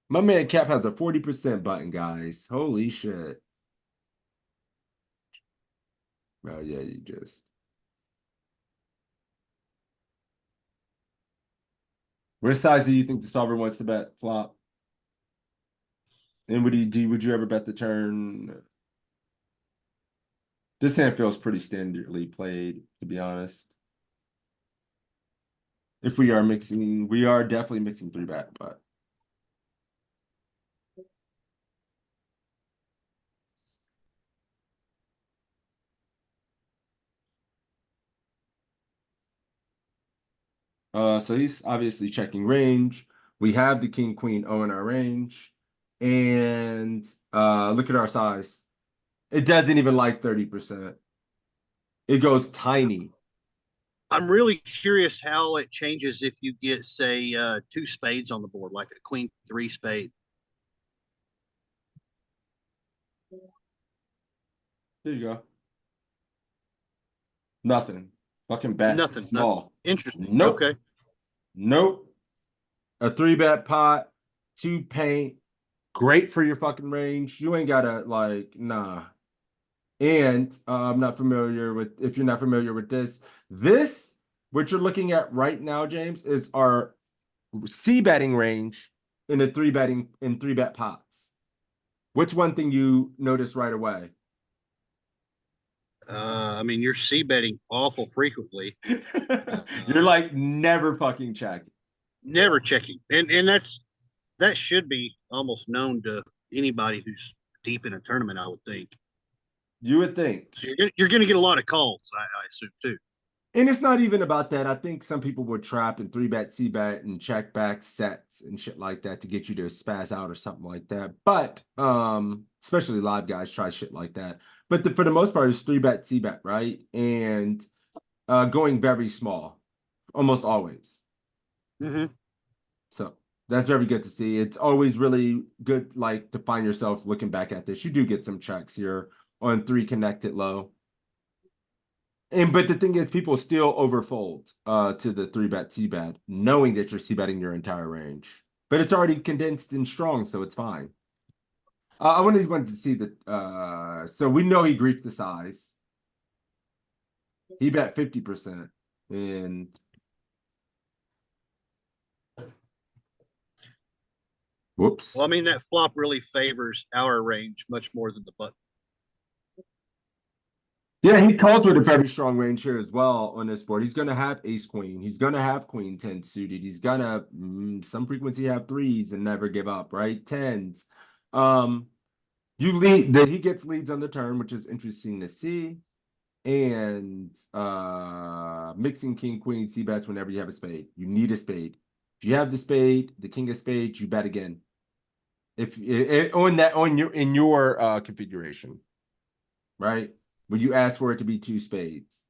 Speaker 1: My man Cap has a 40% button, guys. Holy shit. Oh, yeah, you just. What size do you think the solver wants to bet flop? And would you ever bet the turn? This hand feels pretty standardly played, to be honest. If we are mixing, we are definitely mixing 3-bet, but. So he's obviously checking range. We have the king queen O in our range. And look at our size. It doesn't even like 30%. It goes tiny.
Speaker 2: I'm really curious how it changes if you get, say, 2 spades on the board, like a queen 3 spade.
Speaker 1: There you go. Nothing. Fucking bet.
Speaker 2: Nothing.
Speaker 1: Small.
Speaker 2: Interesting.
Speaker 1: Nope.
Speaker 2: Okay.
Speaker 1: Nope. A 3-bet pot, 2 paint. Great for your fucking range. You ain't gotta like, nah. And I'm not familiar with, if you're not familiar with this, what you're looking at right now, James, is our C betting range in the 3-bet pots. What's one thing you notice right away?
Speaker 2: I mean, you're C betting awful frequently.
Speaker 1: You're like never fucking checking.
Speaker 2: Never checking. And that should be almost known to anybody who's deep in a tournament, I would think.
Speaker 1: You would think.
Speaker 2: So you're going to get a lot of calls, I assume, too.
Speaker 1: And it's not even about that. I think some people would trap and 3-bet, C-bet, and check back sets and shit like that to get you to spaz out or something like that. But especially live guys try shit like that. But for the most part, it's 3-bet, C-bet, right? And going very small, almost always.
Speaker 2: Mm-hmm.
Speaker 1: So that's very good to see. It's always really good, like, to find yourself looking back at this. You do get some checks here on 3 connected low. But the thing is, people still overfold to the 3-bet C-bet, knowing that you're C-betting your entire range. But it's already condensed and strong, so it's fine. I wanted to see the so we know he griefed the size. He bet 50%. And whoops.
Speaker 2: Well, I mean, that flop really favors our range much more than the button.
Speaker 1: Yeah, he calls with a very strong range here as well on this board. He's going to have ace queen. He's going to have queen 10 suited. He's going to some frequency have threes and never give up, right? Tens. You lead that he gets leads on the turn, which is interesting to see. And mixing king queen c bets whenever you have a spade. You need a spade. If you have the spade, the king of spades, you bet again. If in your configuration, right? When you ask for it to be 2 spades.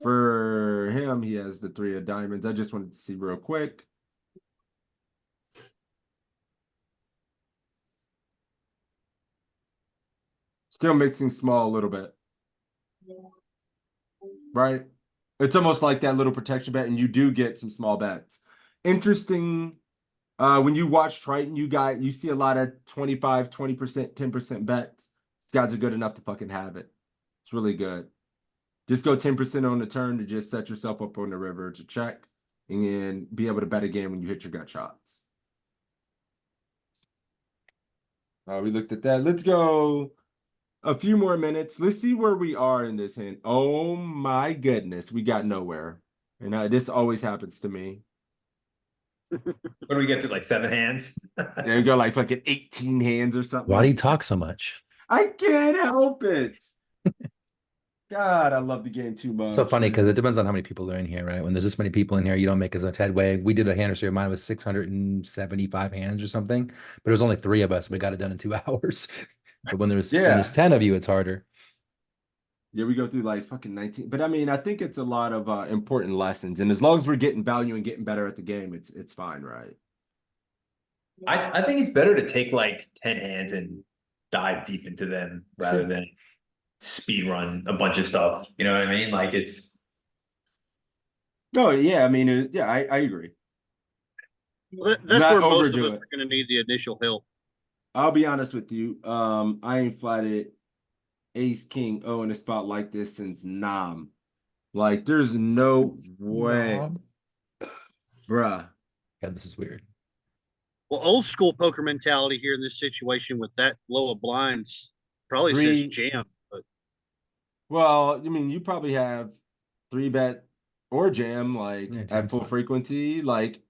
Speaker 1: For him, he has the 3 of diamonds. I just wanted to see real quick. Still mixing small a little bit. Right? It's almost like that little protection bet, and you do get some small bets. Interesting. When you watch Triton, you see a lot of 25, 20%, 10% bets. These guys are good enough to fucking have it. It's really good. Just go 10% on the turn to just set yourself up on the river to check and then be able to bet again when you hit your gut shots. We looked at that. Let's go a few more minutes. Let's see where we are in this hand. Oh my goodness, we got nowhere. And this always happens to me.
Speaker 6: What do we get through, like 7 hands?
Speaker 1: There you go, like fucking 18 hands or something.
Speaker 3: Why do you
Speaker 1: like
Speaker 3: talk so much?
Speaker 1: I can't help it. God, I love the game too much.
Speaker 3: So funny because
Speaker 1: man.
Speaker 3: it depends on how many people are in here, right? When there's this many people in here, you don't make as much headway. We did a hand history of mine with 675 hands or something, but there was only 3 of us. And we got it done in 2 hours. But when there's 10 of you, it's harder.
Speaker 1: Yeah, we go through like fucking 19. But I mean, I think it's a lot of important lessons. And as long as we're getting value and getting better at the game, it's fine, right?
Speaker 6: I think it's better to take like 10 hands and dive deep into them rather than speed run a bunch of stuff. You know what I mean? Like it's.
Speaker 1: Oh yeah, I mean, yeah, I agree.
Speaker 2: That's
Speaker 1: Not
Speaker 2: where most of
Speaker 1: overdo
Speaker 2: us
Speaker 1: it.
Speaker 2: are going to need the initial help.
Speaker 1: I'll be honest with you. I ain't flatted ace king in a spot like this since Nam. Like, there's no way, bruh.
Speaker 3: Yeah, this is weird.
Speaker 2: Well, old school poker mentality here in this situation with that low of blinds probably says jam. But
Speaker 1: Well, I mean, you probably have 3-bet or jam like at full frequency, like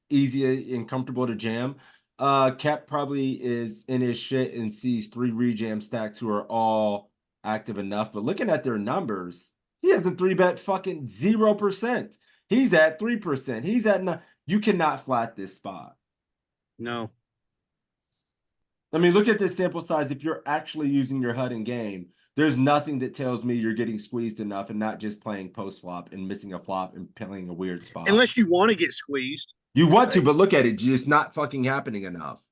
Speaker 1: easy and comfortable to jam. Cap probably is in his shit and sees 3 rejam stacks who are all active enough. But looking at their numbers, he hasn't 3-bet fucking 0%. He's at 3%. He's at you cannot flat this spot.
Speaker 2: No.
Speaker 1: I mean, look at this sample size. If you're actually using your HUD in game, there's nothing that tells me you're getting squeezed enough and not just playing post flop and missing a flop and playing a weird spot.
Speaker 2: Unless you want to get squeezed.
Speaker 1: You want to, but look at it. It's not fucking happening enough.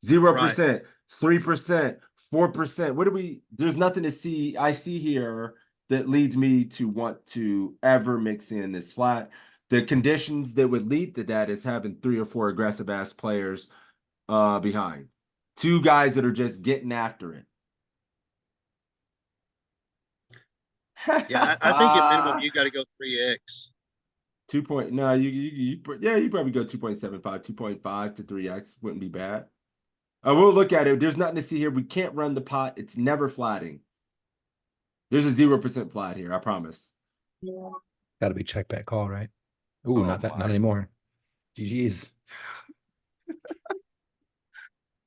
Speaker 1: 0%, 3%, 4%. What do we? There's nothing to see. I see here that leads me to want to ever mix in this flat. The conditions that would lead to that is having 3 or 4 aggressive ass players behind. 2 guys that are just getting after it.
Speaker 2: Yeah, I think at minimum you got to go 3x.
Speaker 1: 2 point. No, you probably go 2.75, 2.5 to 3x wouldn't be bad. We'll look at it. There's nothing to see here. We can't run the pot. It's never flatting. There's a 0% flat here. I promise.
Speaker 3: Got to be check back call, right? Ooh, not anymore. GG's.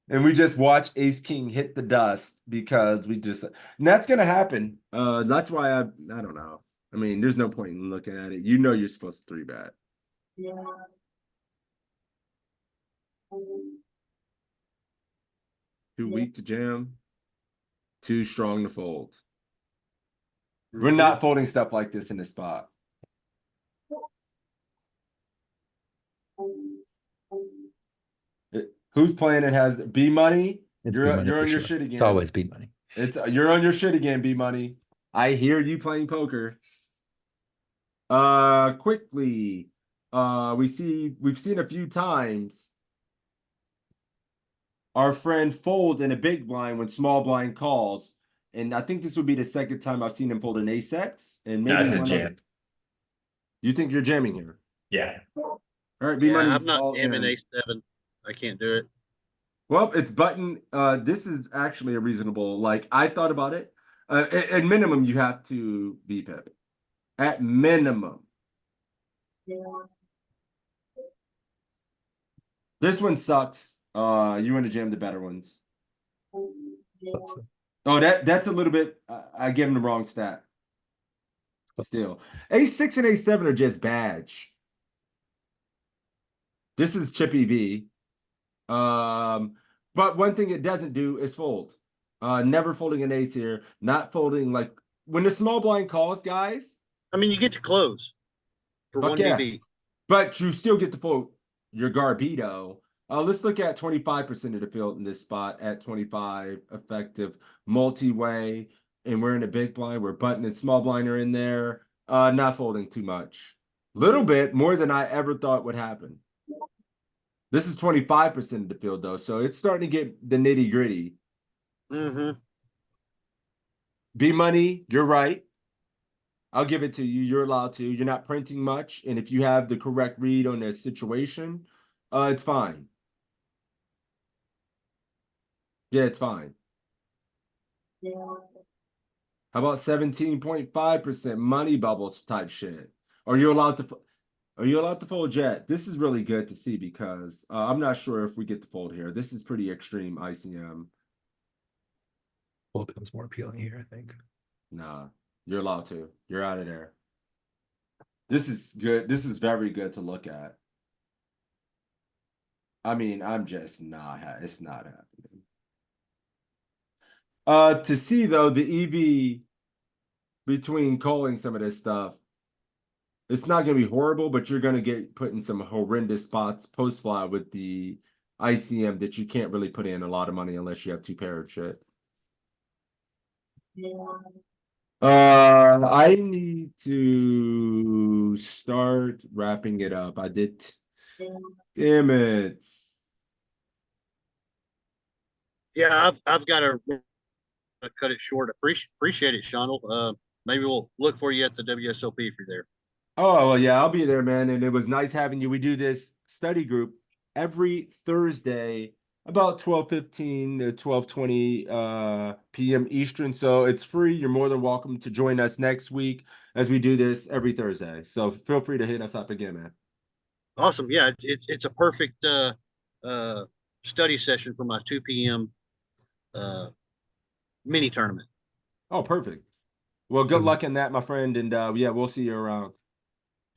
Speaker 1: And we just watch Ace King hit the dust because and that's gonna happen. That's why I don't know. I mean, there's no point in looking at it. You know you're supposed to three bet. Too weak to jam. Too strong to fold. We're not folding stuff like this in this spot. Who's playing it has B money?
Speaker 3: It's
Speaker 1: You're
Speaker 3: B money
Speaker 1: you're
Speaker 3: for
Speaker 1: on your
Speaker 3: sure.
Speaker 1: shit again.
Speaker 3: It's always B money.
Speaker 1: You're on your shit again, B money. I hear you playing poker. Quickly. We've seen a few times our friend fold in a big blind when small blind calls. And I think this would be the second time I've seen him fold an ace-X. And maybe
Speaker 6: That's a
Speaker 1: one
Speaker 6: jam.
Speaker 1: other. You think you're jamming here?
Speaker 6: Yeah.
Speaker 1: All right, B
Speaker 2: Yeah,
Speaker 1: money's
Speaker 2: I'm not
Speaker 1: all
Speaker 2: jamming
Speaker 1: in.
Speaker 2: A7. I can't do it.
Speaker 1: Well, it's button. This is actually a reasonable. Like I thought about it. At minimum, you have to VPIP. At minimum. This one sucks. You want to jam the better ones. Oh, that's a little bit. I give him the wrong stat. Still, A6 and A7 are just badge. This is chippy V. But one thing it doesn't do is fold. Never folding an ace here. Not folding like when the small blind calls, guys.
Speaker 2: I mean, you get to close for
Speaker 1: Fuck
Speaker 2: one
Speaker 1: yeah.
Speaker 2: BB.
Speaker 1: But you still get to fold your Garbito. Let's look at 25% of the field in this spot at 25 effective multi-way. And we're in a big blind. We're button and small blind are in there. Not folding too much. Little bit more than I ever thought would happen. This is 25% of the field, though, so it's starting to get the nitty-gritty.
Speaker 2: Mm-hmm.
Speaker 1: B money, you're right. I'll give it to you. You're allowed to. You're not printing much, and if you have the correct read on the situation, it's fine. Yeah, it's fine. How about 17.5% money bubbles type shit? Are you allowed to fold jet? This is really good to see because I'm not sure if we get to fold here. This is pretty extreme ICM.
Speaker 3: Fold becomes more appealing here, I think.
Speaker 1: Nah, you're allowed to. You're out of there. This is good. This is very good to look at. I mean, I'm just not. It's not happening. To see though the EV between calling some of this stuff, it's not going to be horrible, but you're going to get put in some horrendous spots post fly with the ICM that you can't really put in a lot of money unless you have two pair of shit. I need to start wrapping it up. I did. Damn it.
Speaker 2: Yeah, I've got to cut it short. Appreciate it, Sean. Maybe we'll look for you at the WSOP if you're there.
Speaker 1: Oh, well, yeah, I'll be there, man. And it was nice having you. We do this study group every Thursday about 12:15 to 12:20 p.m. Eastern. So it's free. You're more than welcome to join us next week as we do this every Thursday. So feel free to hit us up again, man.
Speaker 2: Awesome. Yeah, it's a perfect study session for my 2 p.m. Mini tournament.
Speaker 1: Oh, perfect. Well, good luck in that, my friend. And yeah, we'll see you around.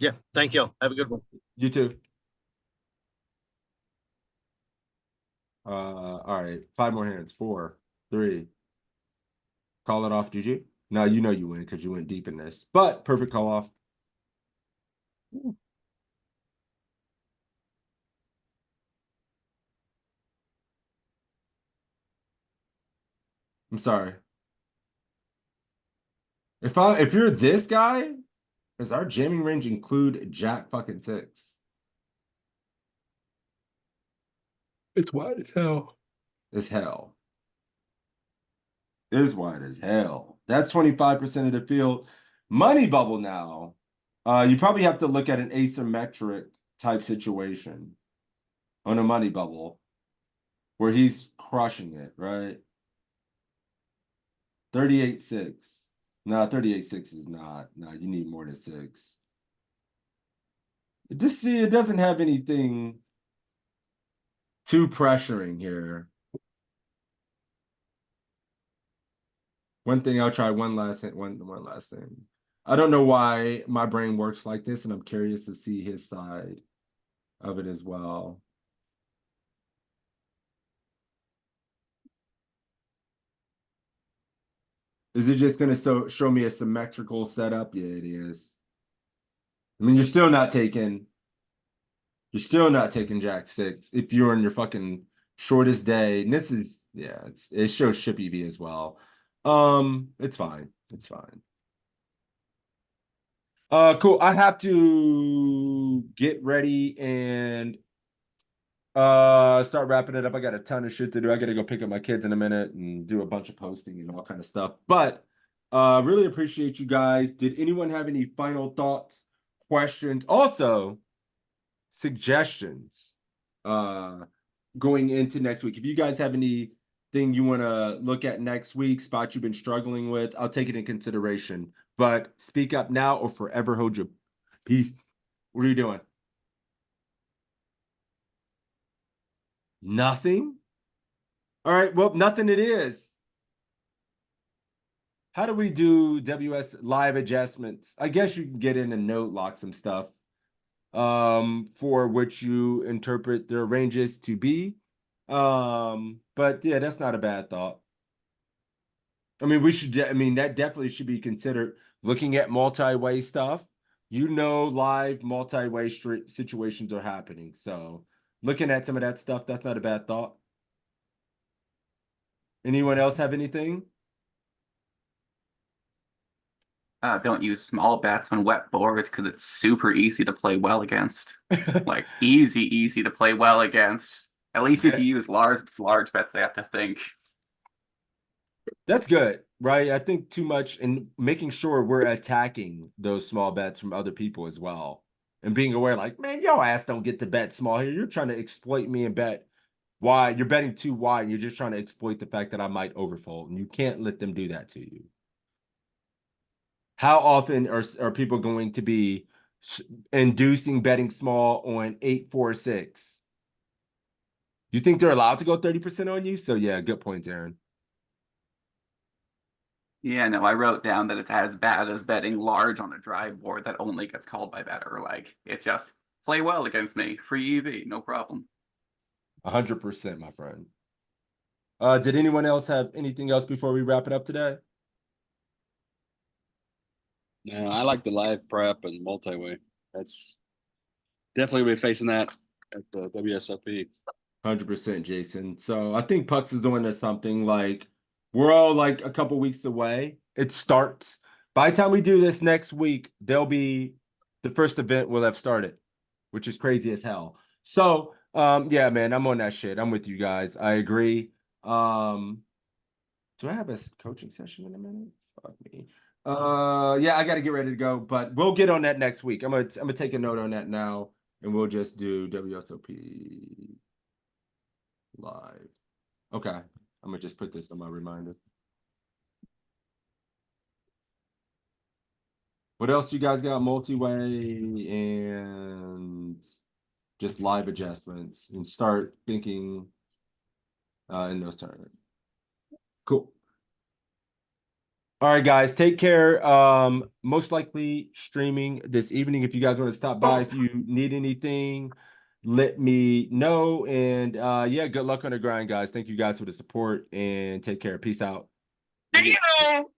Speaker 2: Yeah, thank you. Have a good one.
Speaker 1: You too. All right. 5 more hands. 4, 3. Call it off, GG. No, you know you win because you went deep in this. But perfect call off. I'm sorry. If you're this guy, does our jamming range include Jack fucking 6?
Speaker 3: It's wide as hell.
Speaker 1: It's hell. It's wide as hell. That's 25% of the field. Money bubble now. You probably have to look at an asymmetric type situation on a money bubble where he's crushing it, right? 38-6. No, 38-6 is not. No, you need more than 6. Just see, it doesn't have anything too pressuring here. One thing I'll try one last thing. I don't know why my brain works like this, and I'm curious to see his side of it as well. Is it just going to show me a symmetrical setup? Yeah, it is. I mean, you're still not taking Jack 6 if you're on your fucking shortest day. And this is, yeah, it shows ship EV as well. It's fine. It's fine. Cool. I have to get ready and start wrapping it up. I got a ton of shit to do. I gotta go pick up my kids in a minute and do a bunch of posting and all kind of stuff. But really appreciate you guys. Did anyone have any final thoughts, questions, also suggestions going into next week? If you guys have anything you want to look at next week, spots you've been struggling with, I'll take it in consideration. But speak up now or forever hold your peace. What are you doing? Nothing? All right, well, nothing it is. How do we do WS live adjustments? I guess you can get in and note lock some stuff for which you interpret their ranges to be. But yeah, that's not a bad thought. I mean, that definitely should be considered looking at multi-way stuff. Live multi-way situations are happening. So looking at some of that stuff, that's not a bad thought. Anyone else have anything?
Speaker 15: Don't use small bets on wet boards because it's super easy to play well against. Like easy to play well against. At least if you use large bets, they have to think.
Speaker 1: That's good, right? I think too much and making sure we're attacking those small bets from other people as well. And being aware, like, man, your ass don't get to bet small here. You're trying to exploit me and bet wide. You're betting too wide. And you're just trying to exploit the fact that I might overfold. And you can't let them do that to you. How often are people going to be inducing betting small on 8-4-6? You think they're allowed to go 30% on you? So yeah, good point, Aaron.
Speaker 15: Yeah, no, I wrote down that it's as bad as betting large on a dry board that only gets called by better. Like, it's just play well against me, free EV, no problem.
Speaker 1: 100%, my friend. Did anyone else have anything else before we wrap it up today?
Speaker 13: No, I like the live prep and multi-way. That's definitely be facing that at the WSOP.
Speaker 1: 100%, Jason. So I think Pucks is doing us something like we're all like a couple weeks away. It starts. By the time we do this next week, the first event will have started, which is crazy as hell. So yeah, man, I'm on that shit. I'm with you guys. I agree. Do I have a coaching session in a minute? Fuck me. Yeah, I gotta get ready to go, but we'll get on that next week. I'm gonna take a note on that now, and we'll just do WSOP live. Okay, I'm gonna just put this on my reminder. What else you guys got? Multi-way and just live adjustments, and start thinking in those terms. Cool. All right, guys, take care. Most likely streaming this evening. If you guys want to stop by, if you need anything, let me know. And yeah, good luck on the grind, guys. Thank you guys for the support and take care. Peace out. See you.